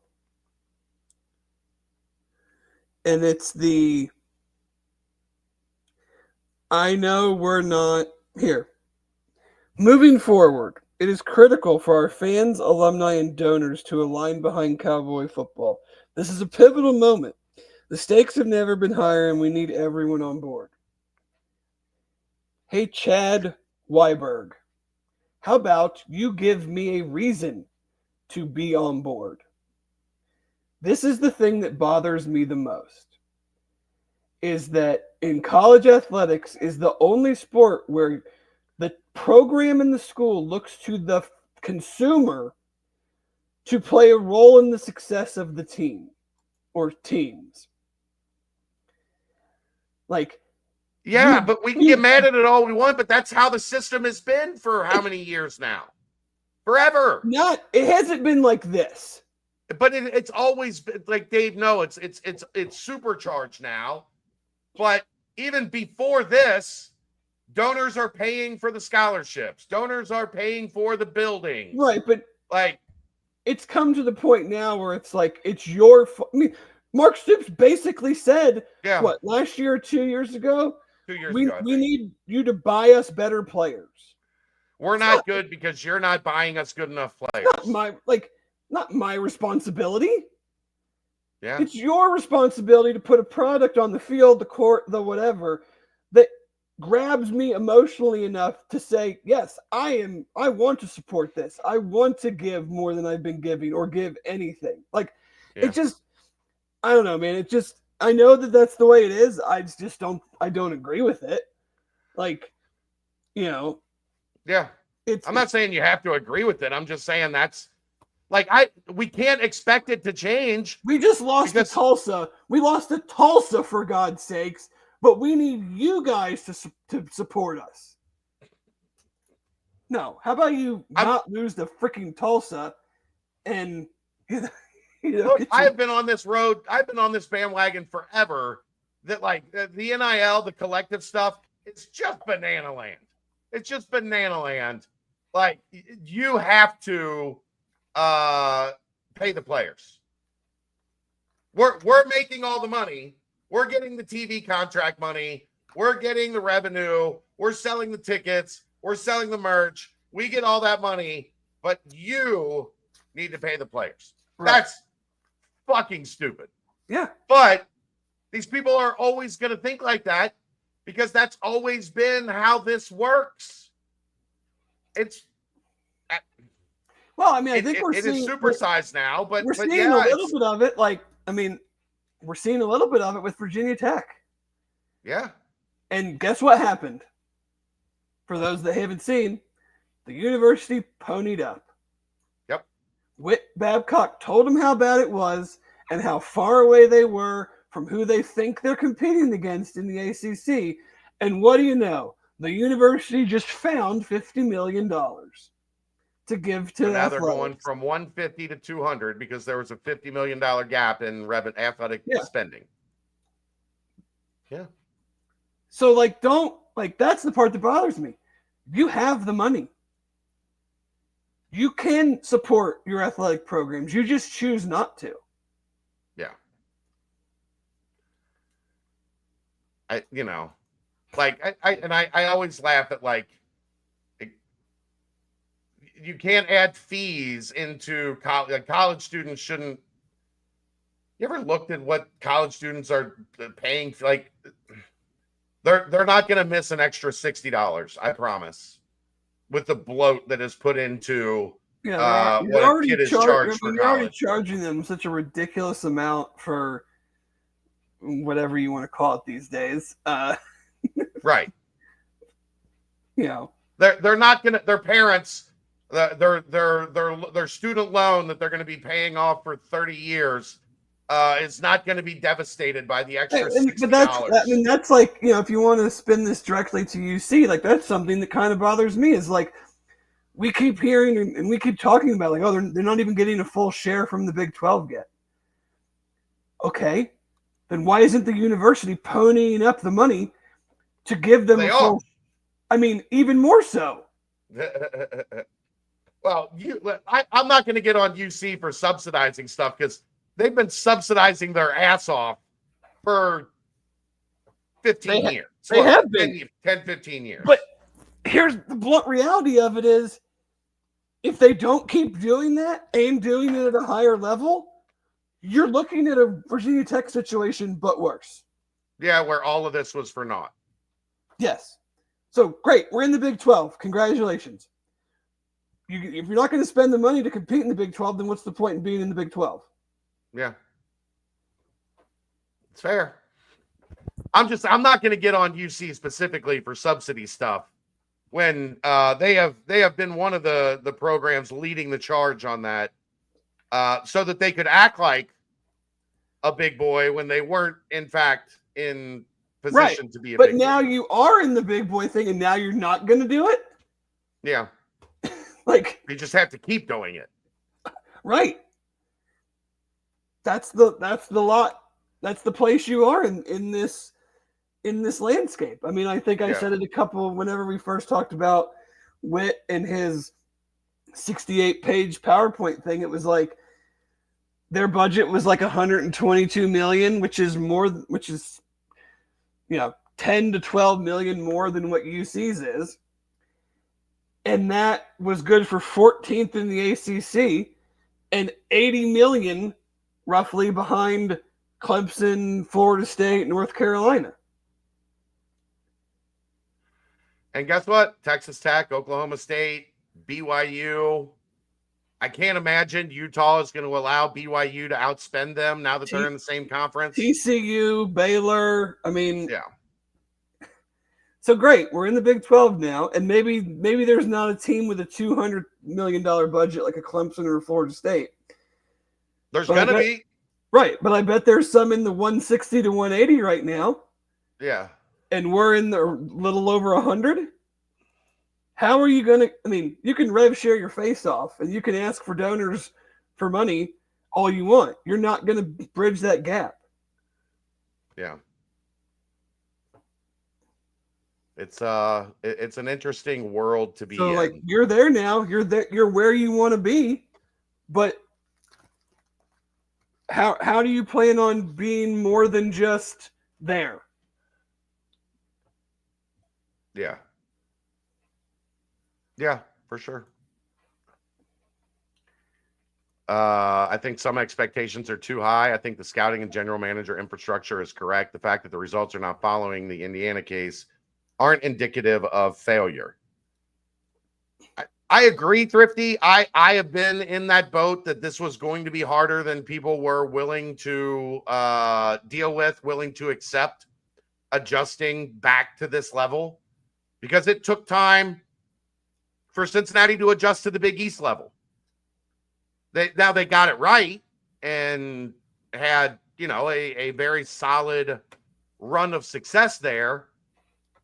And it's I know we're not here. Moving forward, it is critical for our fans, alumni, and donors to align behind Cowboy football. This is a pivotal moment. The stakes have never been higher, and we need everyone on board. Hey, Chad Weiberg, how about you give me a reason to be on board? This is the thing that bothers me the most, is that in college athletics is the only sport where the program in the school looks to the consumer to play a role in the success of the team or teams. Like, yeah, but we can get mad at it all we want, but that's how the system has been for how many years now? Forever. It hasn't been like this. But it's always been, like Dave, no, it's supercharged now. But even before this, donors are paying for the scholarships. Donors are paying for the buildings. Right, but like it's come to the point now where it's like it's your I mean, Mark Stoops basically said, what, last year or 2 years ago? 2 years we ago. We need you to buy us better players. We're not good because you're not buying us good enough players. Not my responsibility. Yeah. It's your responsibility to put a product on the field, the court, the whatever, that grabs me emotionally enough to say, yes, I want to support this. I want to give more than I've been giving or give anything. It just, I don't know, man. I know that that's the way it is. I don't agree with it. Yeah. I'm not saying you have to agree with it. I'm just saying that's we can't expect it to change. We just lost to Tulsa. We lost to Tulsa, for God's sakes, but we need you guys to support us. No, how about you not lose to freaking Tulsa and look, I have been on this road. I've been on this bandwagon forever. That the NIL, the collective stuff, it's just banana land. It's just banana land. You have to pay the players. We're making all the money. We're getting the TV contract money. We're getting the revenue. We're selling the tickets. We're selling the merch. We get all that money, but you need to pay the players. Right. That's fucking stupid. Yeah. But these people are always going to think like that because that's always been how this works. Well, I mean, I think it is supersized now, but we're seeing a little bit of it. We're seeing a little bit of it with Virginia Tech. Yeah. And guess what happened? For those that haven't seen, the university ponied up. Yep. Whit Babcock told them how bad it was and how far away they were from who they think they're competing against in the ACC. And what do you know? The university just found $50 million to give to now they're going from 150 to 200 because there was a $50 million gap in athletic spending. Yeah. So that's the part that bothers me. You have the money. You can support your athletic programs. You just choose not to. Yeah. I always laugh at you can't add fees into college. College students shouldn't. You ever looked at what college students are paying? They're not going to miss an extra $60. I promise. With the bloat that is put into what a kid is charged for college. You're already charging them such a ridiculous amount for whatever you want to call it these days. Right. They're not going to. Their parents. Their student loan that they're going to be paying off for 30 years is not going to be devastated by the extra $60. But that's if you want to spin this directly to UC, that's something that kind of bothers me is we keep hearing and we keep talking about they're not even getting a full share from the Big 12 yet. Okay, then why isn't the university ponying up the money to give them They a are. full? I mean, even more so. Well, I'm not going to get on UC for subsidizing stuff because they've been subsidizing their ass off for 15 years. They have been. 10, 15 years. But here's the blunt reality of it is, if they don't keep doing that and doing it at a higher level, you're looking at a Virginia Tech situation, but worse. Yeah, where all of this was for naught. Yes. So, great. We're in the Big 12. Congratulations. If you're not going to spend the money to compete in the Big 12, then what's the point in being in the Big 12? Yeah. It's fair. I'm not going to get on UC specifically for subsidy stuff when they have been one of the programs leading the charge on that, so that they could act like a big boy when they weren't, in fact, in position to be a big boy. But now you are in the big boy thing, and now you're not going to do it? Yeah. Like, you just have to keep doing it. Right. That's the lot. That's the place you are in this landscape. I mean, I think I said it whenever we first talked about Witt and his 68-page PowerPoint thing. It was like their budget was like $122 million, which is 10 to 12 million more than what UC's is. And that was good for 14th in the ACC and 80 million roughly behind Clemson, Florida State, North Carolina. And guess what? Texas Tech, Oklahoma State, BYU. I can't imagine Utah is going to allow BYU to outspend them now that they're in the same conference. TCU, Baylor. I mean, yeah. So great, we're in the Big 12 now, and maybe there's not a team with a $200 million budget like a Clemson or a Florida State. There's going to be. Right, but I bet there's some in the 160 to 180 right now. Yeah. And we're in the little over 100. How are you going to – I mean, you can rev share your face off, and you can ask for donors for money all you want. You're not going to bridge that gap. Yeah. It's an interesting world to be in. Like, you're there now. You're where you want to be, but how do you plan on being more than just there? Yeah. Yeah, for sure. I think some expectations are too high. I think the scouting and general manager infrastructure is correct. The fact that the results are not following the Indiana case aren't indicative of failure. I agree, Thrifty. I have been in that boat that this was going to be harder than people were willing to deal with, willing to accept, adjusting back to this level, because it took time for Cincinnati to adjust to the Big East level. They got it right and had, a very solid run of success there.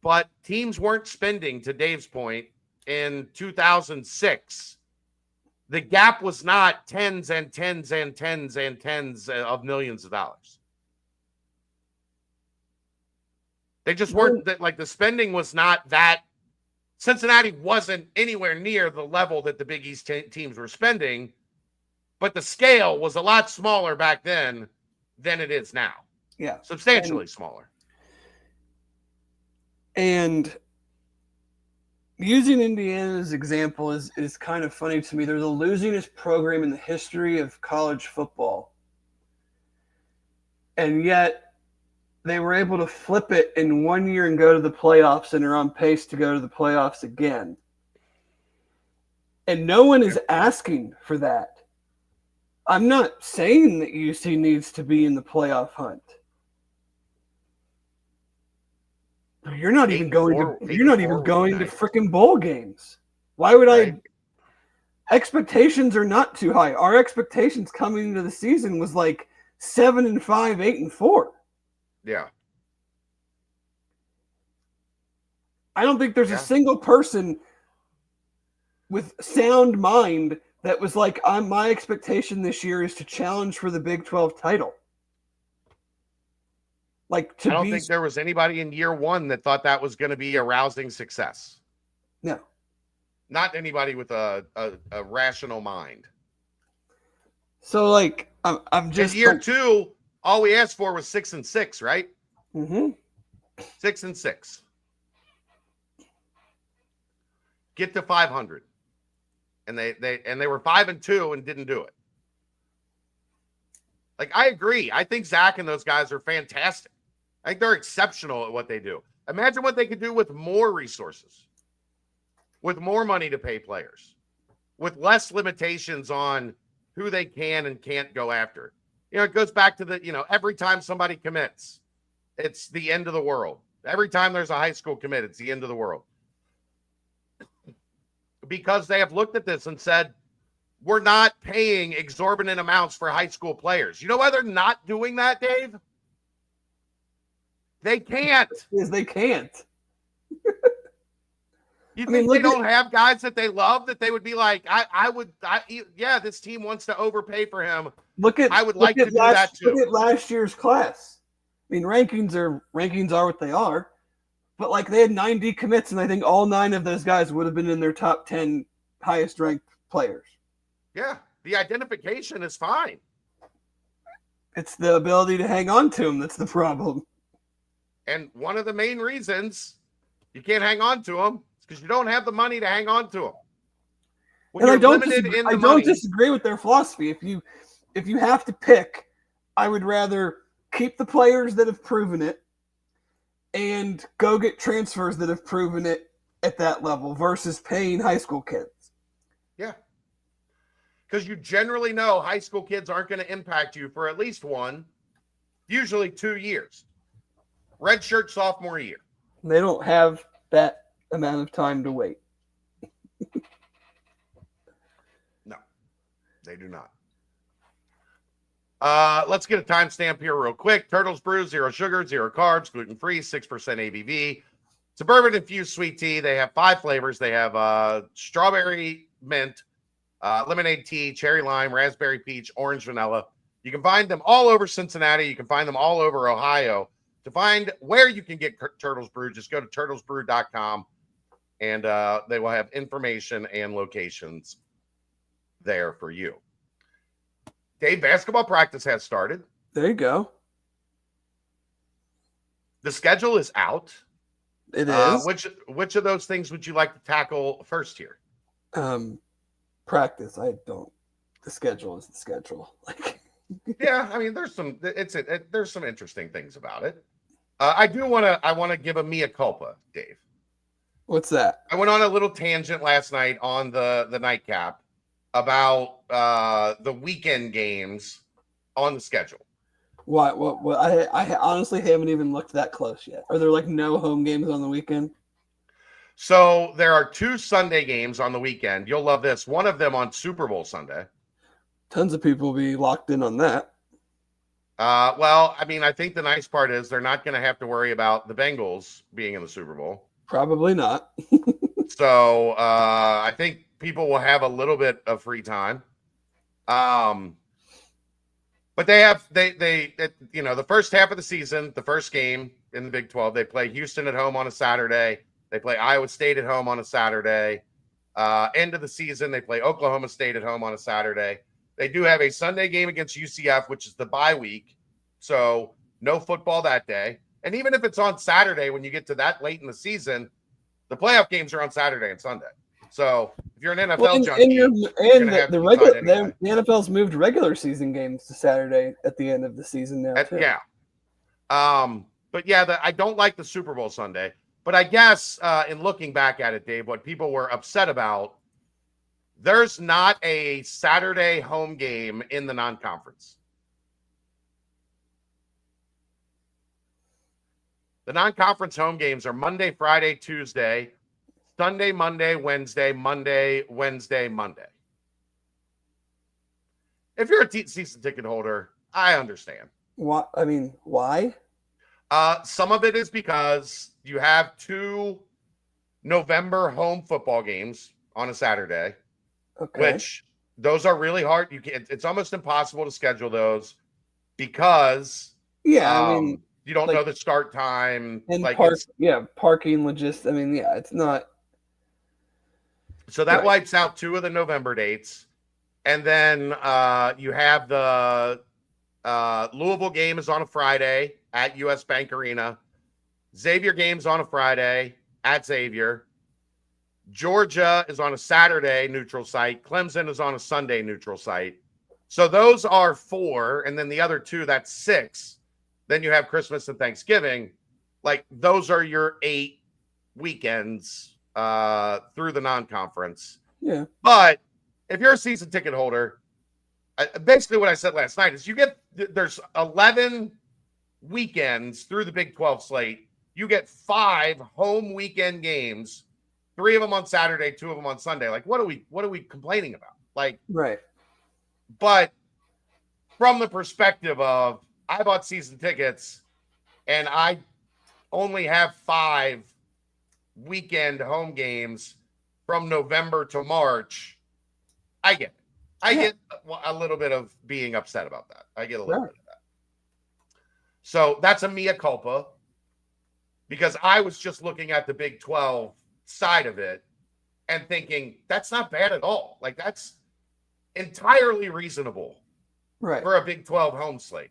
But teams weren't spending, to Dave's point, in 2006. The gap was not tens and tens and tens and tens of millions of dollars. They just weren't, like, the spending was not that. Cincinnati wasn't anywhere near the level that the Big East teams were spending, but the scale was a lot smaller back then than it is now. Yeah. Substantially smaller. And using Indiana as example is kind of funny to me. They're the losingest program in the history of college football. And yet they were able to flip it in 1 year and go to the playoffs and are on pace to go to the playoffs again. And no one is asking for that. I'm not saying that UC needs to be in the playoff hunt. You're not even going to freaking bowl games. Why would I? Expectations are not too high. Our expectations coming into the season was like 7-5, 8-4. Yeah. I don't think there's a single person with sound mind that was like, my expectation this year is to challenge for the Big 12 title. Like I don't think there was anybody in year one that thought that was going to be a rousing success. No. Not anybody with a rational mind. So like I'm just in year two, all we asked for was 6-6, right? Mm-hmm. 6-6. Get to 500. And they were 5-2 and didn't do it. Like, I agree. I think Zach and those guys are fantastic. I think they're exceptional at what they do. Imagine what they could do with more resources, with more money to pay players, with less limitations on who they can and can't go after. You know, it goes back to the, every time somebody commits, it's the end of the world. Every time there's a high school commit, it's the end of the world. Because they have looked at this and said, we're not paying exorbitant amounts for high school players. You know why they're not doing that, Dave? They can't. Because they can't. You think they don't have guys that they love that they would be like, this team wants to overpay for him. I would like to do that too. Look at last year's class. I mean, rankings are what they are, but like they had 90 commits, and I think all 9 of those guys would have been in their top 10 highest ranked players. Yeah, the identification is fine. It's the ability to hang on to them that's the problem. And one of the main reasons you can't hang on to them is because you don't have the money to hang on to them. And I don't disagree with their philosophy. If you have to pick, I would rather keep the players that have proven it and go get transfers that have proven it at that level versus paying high school kids. Yeah. Because you generally know high school kids aren't going to impact you for at least 1, usually 2 years. Redshirt sophomore year. They don't have that amount of time to wait. No, they do not. Let's get a timestamp here real quick. Turtles Brew, 0 sugar, 0 carbs, gluten-free, 6% ABV. It's a bourbon-infused sweet tea. They have 5 flavors. They have strawberry mint, lemonade tea, cherry lime, raspberry peach, orange vanilla. You can find them all over Cincinnati. You can find them all over Ohio. To find where you can get Turtles Brew, just go to turtlesbrew.com, and they will have information and locations there for you. Dave, basketball practice has started. There you go. The schedule is out. It is. Which of those things would you like to tackle first here? Practice. The schedule is the schedule. Yeah, I mean, there's some interesting things about it. I want to give a mea culpa, Dave. What's that? I went on a little tangent last night on the nightcap about the weekend games on the schedule. What? I honestly haven't even looked that close yet. Are there like no home games on the weekend? So there are 2 Sunday games on the weekend. You'll love this. One of them on Super Bowl Sunday. Tons of people will be locked in on that. Well, I mean, I think the nice part is they're not going to have to worry about the Bengals being in the Super Bowl. Probably not. So I think people will have a little bit of free time. But the first half of the season, the first game in the Big 12, they play Houston at home on a Saturday. They play Iowa State at home on a Saturday. End of the season, they play Oklahoma State at home on a Saturday. They do have a Sunday game against UCF, which is the bye week. So no football that day. And even if it's on Saturday, when you get to that late in the season, the playoff games are on Saturday and Sunday. So if you're an NFL junkie, the NFL's moved regular season games to Saturday at the end of the season now. Too. Yeah. But yeah, I don't like the Super Bowl Sunday. But I guess in looking back at it, Dave, what people were upset about, there's not a Saturday home game in the non-conference. The non-conference home games are Monday, Friday, Tuesday, Sunday, Monday, Wednesday, Monday, Wednesday, Monday. If you're a season ticket holder, I understand. What? I mean, why? Some of it is because you have 2 November home football games on a Saturday. Okay. Which those are really hard. It's almost impossible to schedule those because I mean, You don't Like- know the start time. And Like parking logistics. I mean, yeah, it's not. So that Right. wipes out 2 of the November dates. And then you have the Louisville game is on a Friday at US Bank Arena. Xavier game's on a Friday at Xavier. Georgia is on a Saturday neutral site. Clemson is on a Sunday neutral site. So those are 4. And then the other 2, that's 6. Then you have Christmas and Thanksgiving. Like those are your 8 weekends through the non-conference. Yeah. But if you're a season ticket holder, basically what I said last night is there's 11 weekends through the Big 12 slate. You get 5 home weekend games, 3 of them on Saturday, 2 of them on Sunday. Like, what are we complaining about? Like, Right. But from the perspective of I bought season tickets and I only have 5 weekend home games from November to March, I get it. I get a little bit of being upset about that. I get a little bit of that. So that's a mea culpa because I was just looking at the Big 12 side of it and thinking that's not bad at all. Like that's entirely reasonable for a Big 12 home slate.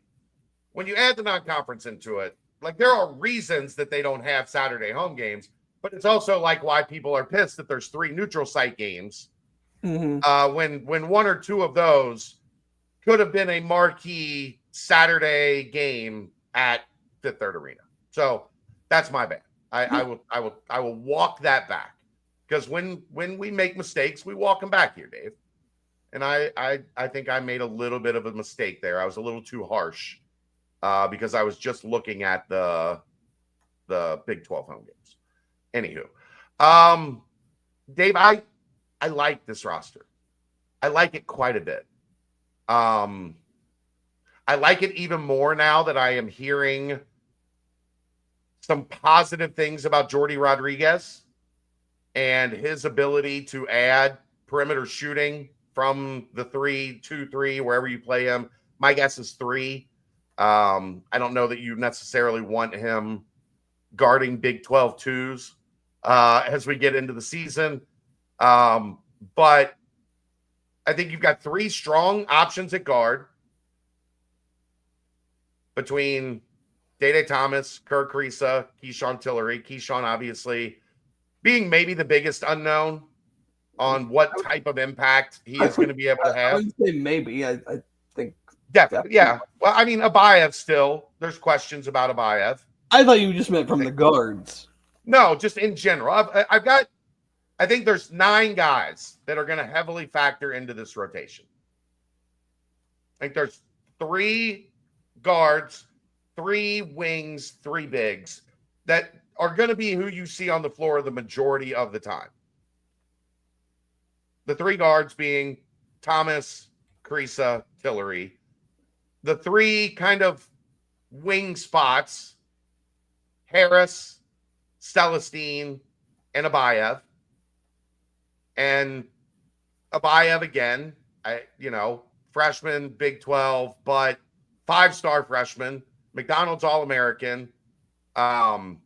When you add the non-conference into it, like there are reasons that they don't have Saturday home games, but it's also like why people are pissed that there's 3 neutral site games. When 1 or 2 of those could have been a marquee Saturday game at Fifth Third Arena. So that's my bad. I will walk that back because when we make mistakes, we walk them back here, Dave. And I think I made a little bit of a mistake there. I was a little too harsh because I was just looking at the Big 12 home games. Anywho, Dave, I like this roster. I like it quite a bit. I like it even more now that I am hearing some positive things about Jordi Rodriguez and his ability to add perimeter shooting from the 3-2-3, wherever you play him. My guess is 3. I don't know that you necessarily want him guarding Big 12 twos as we get into the season. But I think you've got 3 strong options at guard between Day Thomas, Kirk Risa, Keyshawn Tillery. Keyshawn obviously being maybe the biggest unknown on what type of impact he is going to be able to have. I would say maybe. I think definitely. Yeah. Well, I mean, Abayev still. There's questions about Abayev. I thought you just meant from the guards. No, just in general. I think there's 9 guys that are going to heavily factor into this rotation. I think there's 3 guards, 3 wings, 3 bigs that are going to be who you see on the floor the majority of the time. The 3 guards being Thomas, Krisa, Tillery. The 3 kind of wing spots, Harris, Celestine, and Abayev. And Abayev again, freshman, Big 12, but 5-star freshman, McDonald's All-American. You've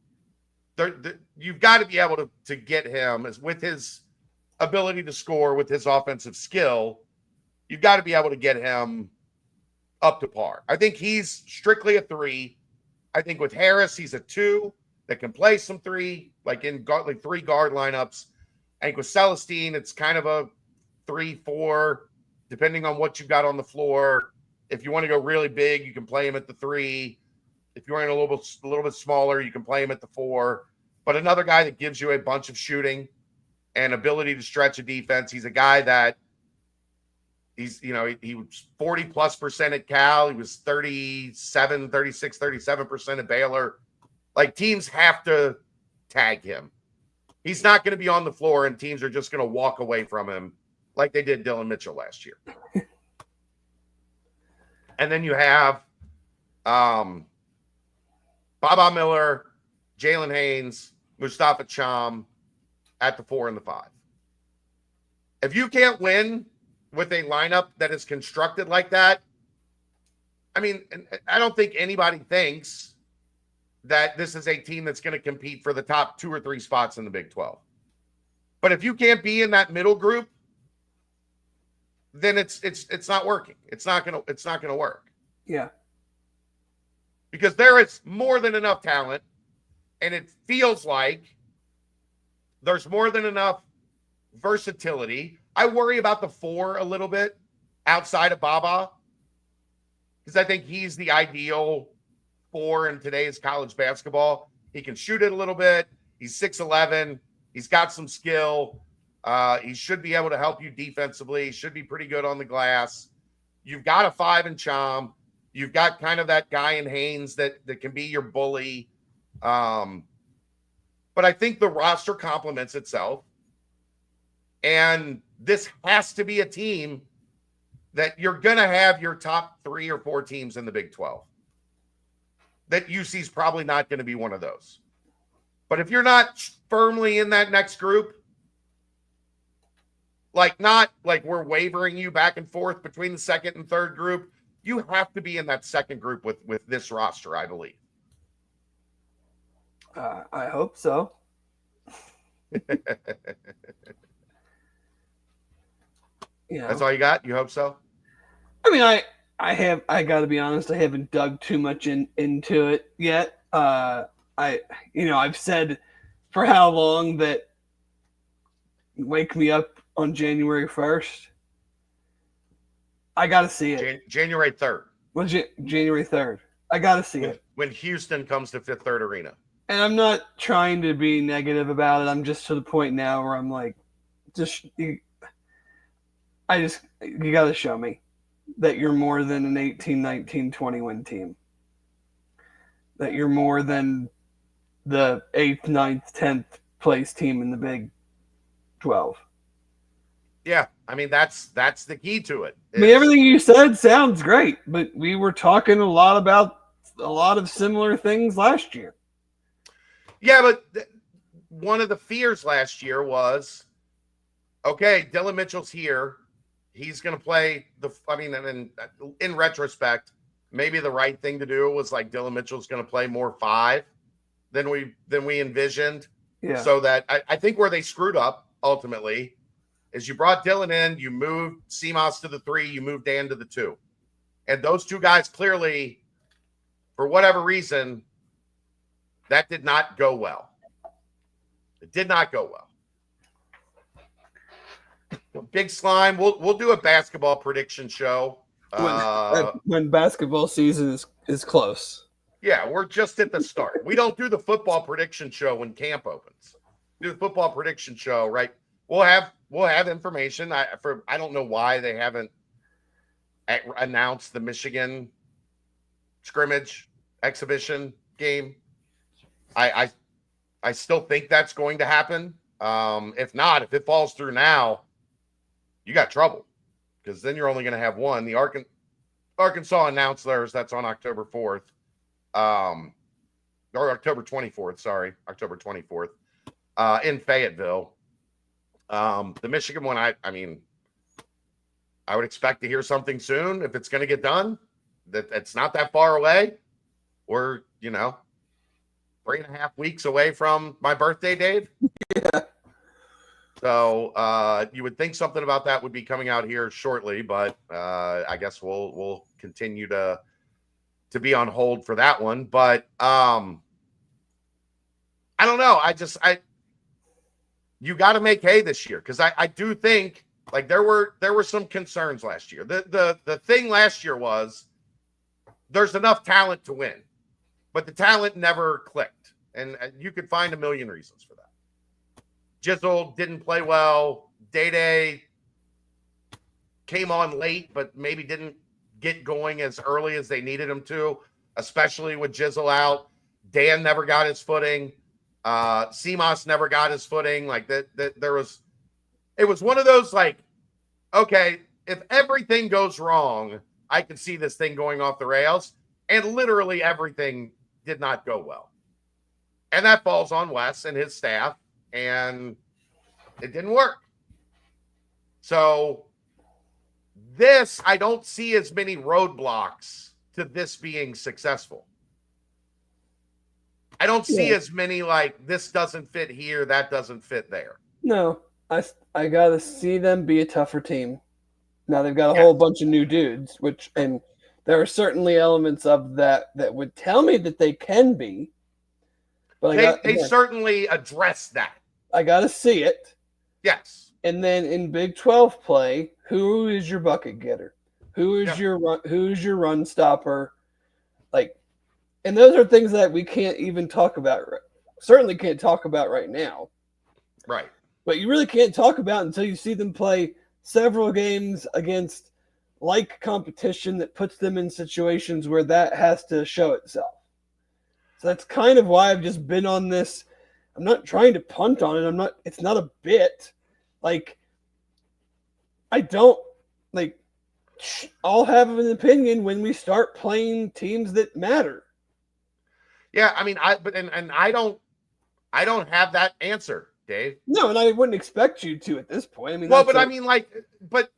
got to be able to get him with his ability to score, with his offensive skill. You've got to be able to get him up to par. I think he's strictly a 3. I think with Harris, he's a 2 that can play some 3, like in 3 guard lineups. I think with Celestine, it's kind of a 3-4, depending on what you've got on the floor. If you want to go really big, you can play him at the 3. If you're in a little bit smaller, you can play him at the 4. But another guy that gives you a bunch of shooting and ability to stretch a defense. He's a guy that he was 40+% at Cal. He was 37% at Baylor. Like teams have to tag him. He's not going to be on the floor and teams are just going to walk away from him like they did Dylan Mitchell last year. And then you have Baba Miller, Jalen Haynes, Mustafa Cham at the 4 and the 5. If you can't win with a lineup that is constructed like that, I mean, I don't think anybody thinks that this is a team that's going to compete for the top 2 or 3 spots in the Big 12. But if you can't be in that middle group, then it's not working. It's not going to work. Yeah. Because there is more than enough talent, and it feels like there's more than enough versatility. I worry about the 4 a little bit outside of Baba, because I think he's the ideal 4 in today's college basketball. He can shoot it a little bit. He's 6'11". He's got some skill. He should be able to help you defensively. He should be pretty good on the glass. You've got a 5 in Chom. You've got kind of that guy in Haynes that can be your bully. But I think the roster complements itself. And this has to be a team that you're going to have your top 3 or 4 teams in the Big 12. That UC's probably not going to be one of those. But if you're not firmly in that next group, not like we're wavering you back and forth between the second and third group, you have to be in that second group with this roster, I believe. I hope so. That's all you got? You hope so? I mean, I got to be honest, I haven't dug too much into it yet. I've said for how long that wake me up on January 1st. I got to see it. January 3rd. Well, January 3rd. I got to see it. When Houston comes to Fifth Third Arena. And I'm not trying to be negative about it. I'm just to the point now where I'm like, you got to show me that you're more than an 18, 19, 20 team. That you're more than the 8th, 9th, 10th place team in the Big 12. Yeah, I mean, that's the key to it. I mean, everything you said sounds great, but we were talking a lot about a lot of similar things last year. Yeah, but one of the fears last year was, okay, Dylan Mitchell's here. He's going to play in retrospect, maybe the right thing to do was like Dylan Mitchell's going to play more 5 than we envisioned. Yeah. So that I think where they screwed up ultimately is you brought Dylan in, you moved Seamoss to the 3, you moved Dan to the 2. And those 2 guys clearly, for whatever reason, that did not go well. It did not go well. Big Slime, we'll do a basketball prediction show. When basketball season is close. Yeah, we're just at the start. We don't do the football prediction show when camp opens. We do the football prediction show, right? We'll have information. I don't know why they haven't announced the Michigan scrimmage exhibition game. I still think that's going to happen. If it falls through now, you got trouble because then you're only going to have one. The Arkansas announced theirs. That's on October 4th. Or October 24th. Sorry, October 24th. In Fayetteville. The Michigan one, I mean, I would expect to hear something soon if it's going to get done. That it's not that far away. We're 3.5 weeks away from my birthday, Dave. Yeah. So you would think something about that would be coming out here shortly, but I guess we'll continue to be on hold for that one. But I don't know. You got to make hay this year because I do think like there were some concerns last year. The thing last year was there's enough talent to win, but the talent never clicked, and you could find a million reasons for that. Jizzle didn't play well. Day came on late, but maybe didn't get going as early as they needed him to, especially with Jizzle out. Dan never got his footing. Seamoss never got his footing. Like that it was one of those like, okay, if everything goes wrong, I can see this thing going off the rails. And literally everything did not go well. And that falls on Wes and his staff, and it didn't work. So this, I don't see as many roadblocks to this being successful. I don't see as many like this doesn't fit here, that doesn't fit there. No, I gotta see them be a tougher team. Now they've got a whole bunch of new dudes, and there are certainly elements of that would tell me that they can be. But they certainly address that. I gotta see it. Yes. And then in Big 12 play, who is your bucket getter? Who's your run stopper? Like, and those are things that we can't even talk about. Certainly can't talk about right now. Right. But you really can't talk about until you see them play several games against like competition that puts them in situations where that has to show itself. So that's kind of why I've just been on this. I'm not trying to punt on it. It's not a bit. Like, I don't like. I'll have an opinion when we start playing teams that matter. Yeah, I mean, I don't have that answer, Dave. No, and I wouldn't expect you to at this point. I mean, but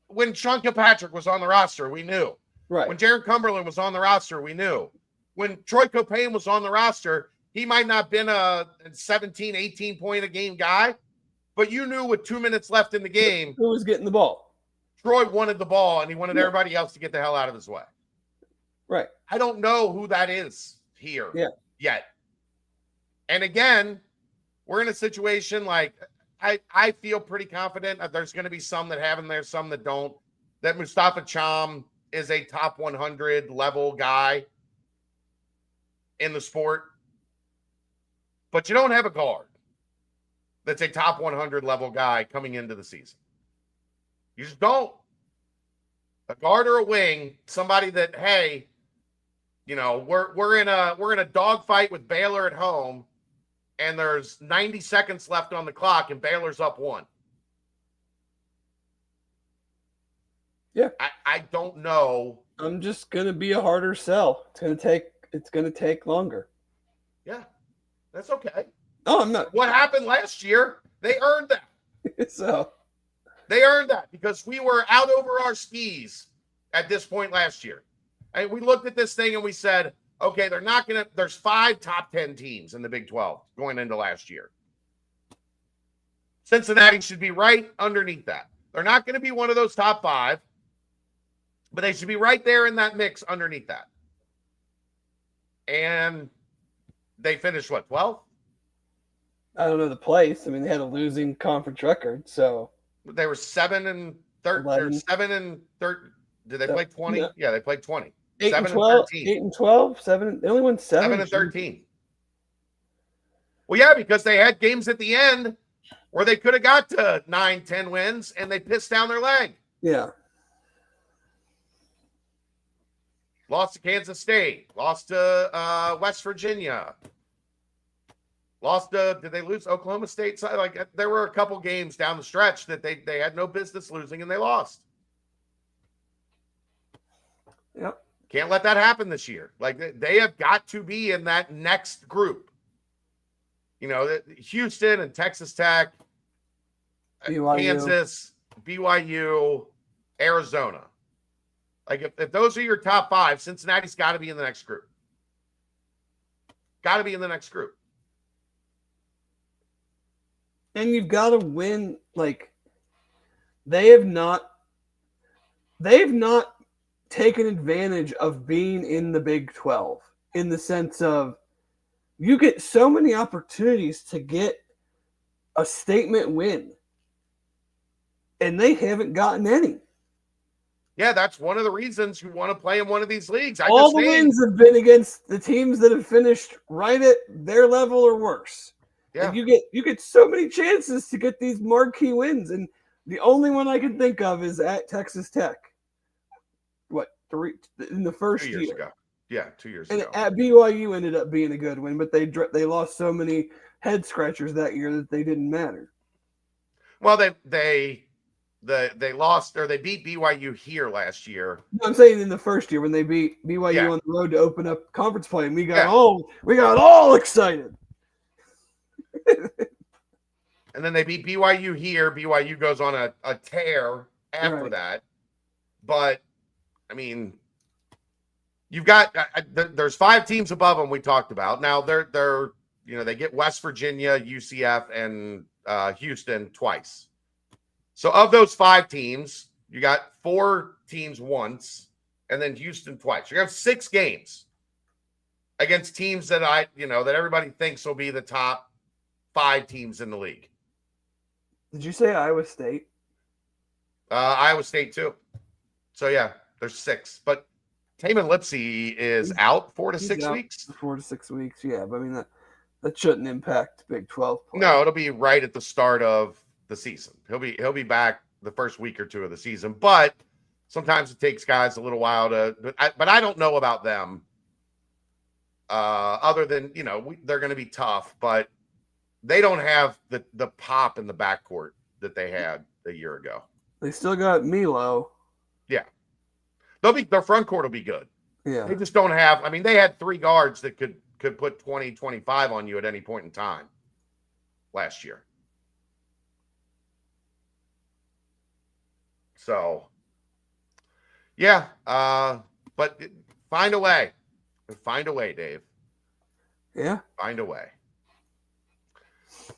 when Sean Kilpatrick was on the roster, we knew. Right. When Jared Cumberland was on the roster, we knew. When Troy Copain was on the roster, he might not have been a 17, 18 point a game guy, but you knew with 2 minutes left in the game who was getting the ball. Troy wanted the ball, and he wanted everybody else to get the hell out of his way. Right. I don't know who that is here yet. And again, we're in a situation like I feel pretty confident that there's going to be some that have in there, some that don't. That Mustafa Cham is a top 100 level guy in the sport. But you don't have a guard that's a top 100 level guy coming into the season. You just don't. A guard or a wing, somebody that, hey, you know, we're in a dogfight with Baylor at home, and there's 90 seconds left on the clock, and Baylor's up 1. Yeah, I don't know. I'm just gonna be a harder sell. It's gonna take longer. Yeah, that's okay. Oh, I'm not. What happened last year? They earned that. So. They earned that because we were out over our skis at this point last year. And we looked at this thing and we said, okay, there's 5 top 10 teams in the Big 12 going into last year. Cincinnati should be right underneath that. They're not going to be one of those top 5, but they should be right there in that mix underneath that. And they finished what, 12th? I don't know the place. I mean, they had a losing conference record, so. They were 7 and 13. 7 and 13. Did they play 20? No. Yeah, they played 20. 8 and 12. 8 and 12. 7. They only won 7. 7 and 13. Well, yeah, because they had games at the end where they could have got to 9, 10 wins, and they pissed down their leg. Yeah. Lost to Kansas State. Lost to West Virginia. Lost did they lose Oklahoma State? Like, there were a couple games down the stretch that they had no business losing, and they lost. Yep. Can't let that happen this year. Like, they have got to be in that next group. You know, Houston and Texas Tech, BYU. Kansas, BYU, Arizona. Like, if those are your top 5, Cincinnati's got to be in the next group. Got to be in the next group. And you've got to win. Like, they've not taken advantage of being in the Big 12 in the sense of you get so many opportunities to get a statement win, and they haven't gotten any. Yeah, that's one of the reasons you want to play in one of these leagues. All the wins have been against the teams that have finished right at their level or worse. Yeah. And you get so many chances to get these marquee wins, and the only one I can think of is at Texas Tech. What, 3 in the first 2 years year? Ago. Yeah, 2 years and ago. And at BYU ended up being a good win, but they lost so many head scratchers that year that they didn't matter. Well, they lost, or they beat BYU here last year. No, I'm saying in the first year when they beat BYU on the road to open up conference play, and we got all excited. And then they beat BYU here. BYU goes on a tear after that. But, I mean, you've got there's 5 teams above them we talked about. Now they're they get West Virginia, UCF, and Houston twice. So of those 5 teams, you got 4 teams once, and then Houston twice. You have 6 games against teams that that everybody thinks will be the top 5 teams in the league. Did you say Iowa State? Iowa State too. So yeah, there's 6. But Taman Lipsey is out 4 to 6 weeks. 4 to 6 weeks, yeah. But I mean that shouldn't impact Big 12 play. No, it'll be right at the start of the season. He'll be back the first week or 2 of the season. But sometimes it takes guys a little while to. But I don't know about them. Other than they're going to be tough, but they don't have the pop in the backcourt that they had a year ago. They still got Milo. Yeah, their front court will be good. Yeah, they just don't have. I mean, they had 3 guards that could put 20, 25 on you at any point in time last year. So, yeah, but find a way. Find a way, Dave. Yeah. Find a way.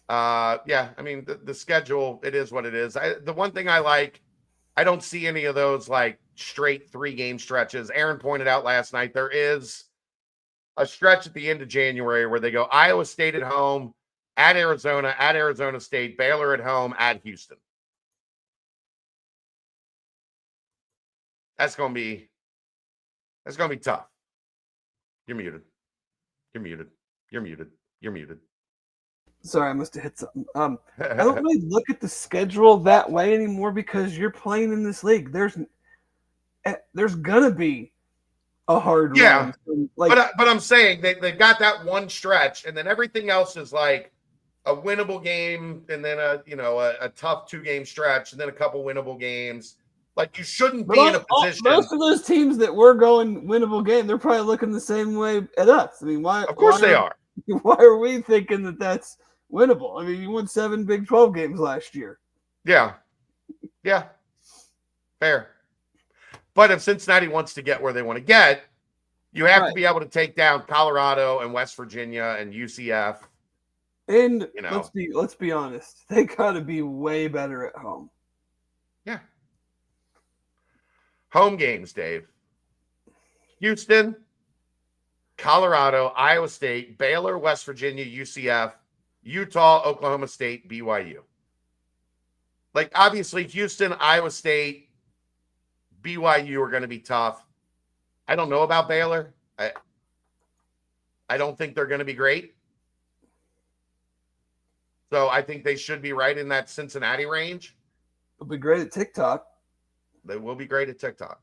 Yeah, I mean, the schedule, it is what it is. The one thing I like, I don't see any of those like straight 3-game stretches. Aaron pointed out last night, there is a stretch at the end of January where they go Iowa State at home, at Arizona State, Baylor at home, at Houston. That's going to be tough. You're muted. You're muted. You're muted. You're muted. Sorry, I must have hit something. I don't really look at the schedule that way anymore because you're playing in this league. There's gonna be a hard run. But I'm saying they've got that one stretch, and then everything else is like a winnable game, and then a tough 2-game stretch, and then a couple winnable games. Like you shouldn't be in a position. Most of those teams that were going winnable game, they're probably looking the same way at us. I mean, why? Of course they are. Why are we thinking that that's winnable? I mean, you won 7 Big 12 games last year. Yeah. Fair. But if Cincinnati wants to get where they want to get, you have to be able to take down Colorado and West Virginia and UCF. And let's be honest, they got to be way better at home. Yeah. Home games, Dave. Houston, Colorado, Iowa State, Baylor, West Virginia, UCF, Utah, Oklahoma State, BYU. Like, obviously, Houston, Iowa State, BYU are going to be tough. I don't know about Baylor. I don't think they're going to be great. So I think they should be right in that Cincinnati range. They'll be great at TikTok. They will be great at TikTok.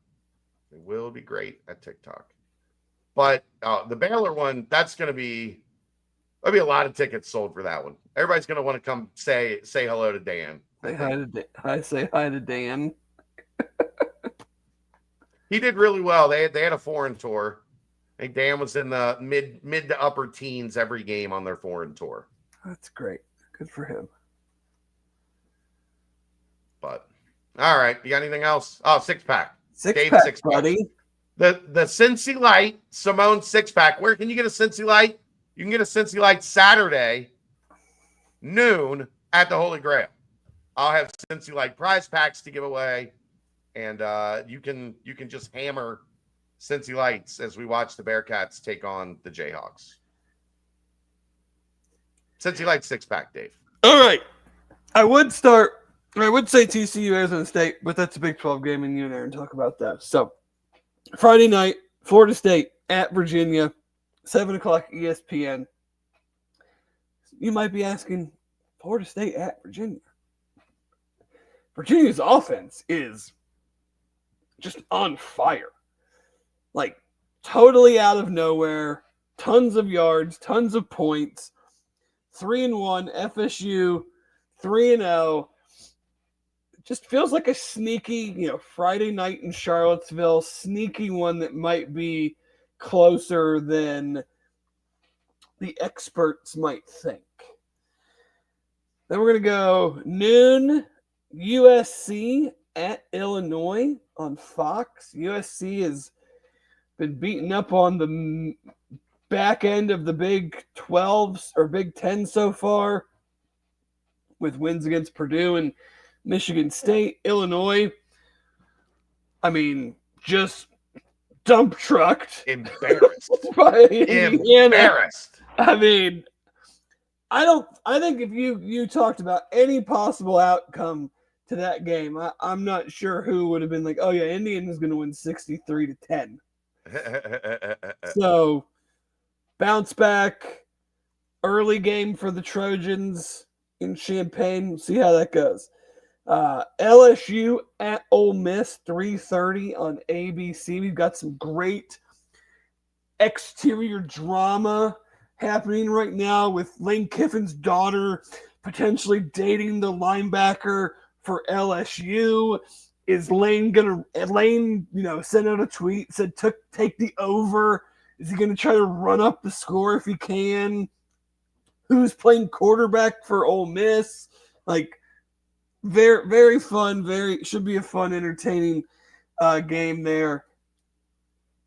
They will be great at TikTok. But the Baylor one, there'll be a lot of tickets sold for that one. Everybody's going to want to come say hello to Dan. Say hi to Dan. He did really well. They had a foreign tour. I think Dan was in the mid to upper teens every game on their foreign tour. That's great. Good for him. But all right, you got anything else? Oh, 6-pack. Six pack, buddy. The Cincy Light Simone 6-pack. Where can you get a Cincy Light? You can get a Cincy Light Saturday noon at the Holy Grail. I'll have Cincy Light prize packs to give away, and you can just hammer Cincy Lights as we watch the Bearcats take on the Jayhawks. Cincy Light 6-pack, Dave. All right. I would say TCU Arizona State, but that's a Big 12 game, and you and Aaron talk about that. So, Friday night, Florida State at Virginia, 7 o'clock ESPN. You might be asking, Florida State at Virginia. Virginia's offense is just on fire. Like, totally out of nowhere. Tons of yards, tons of points. 3-1, FSU, 3-0. Just feels like a sneaky, Friday night in Charlottesville, sneaky one that might be closer than the experts might think. Then we're going to go noon, USC at Illinois on Fox. USC is been beaten up on the back end of the Big 12s or Big 10 so far, with wins against Purdue and Michigan State, Illinois. I mean, just dump trucked. Embarrassed. By Indiana. Embarrassed. I mean, I think if you talked about any possible outcome to that game, I'm not sure who would have been like, oh yeah, Indiana's going to win 63-10. So, bounce back, early game for the Trojans in Champaign. We'll see how that goes. LSU at Ole Miss, 3:30 on ABC. We've got some great exterior drama happening right now with Lane Kiffin's daughter potentially dating the linebacker for LSU. Is Lane sent out a tweet, said take the over. Is he gonna try to run up the score if he can? Who's playing quarterback for Ole Miss? Like, very, very fun. Should be a fun, entertaining game there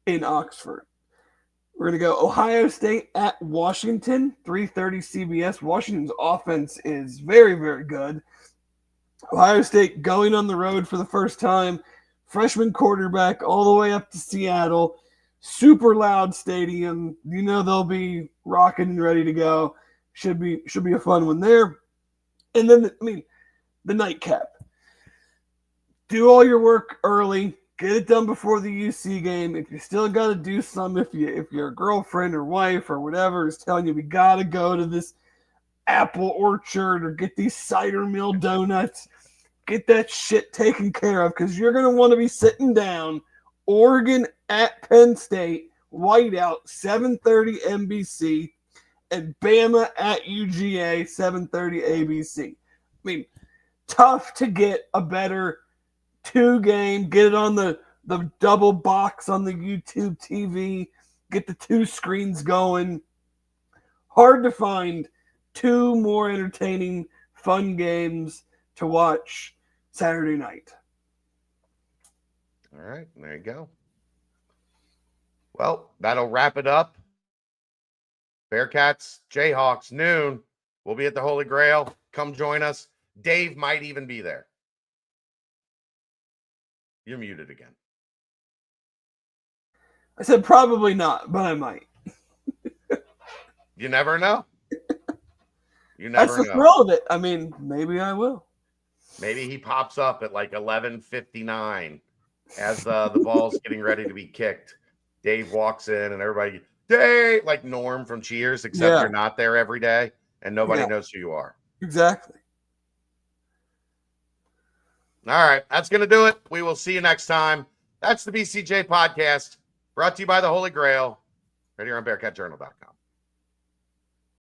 in Oxford. We're going to go Ohio State at Washington, 3:30 CBS. Washington's offense is very, very good. Ohio State going on the road for the first time. Freshman quarterback all the way up to Seattle. Super loud stadium. You know they'll be rocking and ready to go. Should be a fun one there. And then, the nightcap. Do all your work early. Get it done before the UC game. If you still got to do some, if your girlfriend or wife or whatever is telling you we got to go to this apple orchard or get these cider mill donuts, get that shit taken care of, because you're going to want to be sitting down. Oregon at Penn State, whiteout, 7:30 NBC, and Bama at UGA, 7:30 ABC. Tough to get a better 2-game, get it on the double box on the YouTube TV, get the 2 screens going. Hard to find 2 more entertaining, fun games to watch Saturday night. All right, there you go. Well, that'll wrap it up. Bearcats, Jayhawks, noon. We'll be at the Holy Grail. Come join us. Dave might even be there. You're muted again. I said probably not, but I might. You never know. That's the thrill of it. Maybe I will. Maybe he pops up at like 11:59 as the ball's getting ready to be kicked. Dave walks in and everybody, Dave, like Norm from Cheers, except you're not there every day and nobody knows who you are. Exactly. All right, that's going to do it. We will see you next time. That's the BCJ Podcast, brought to you by the Holy Grail, right here on BearcatJournal.com.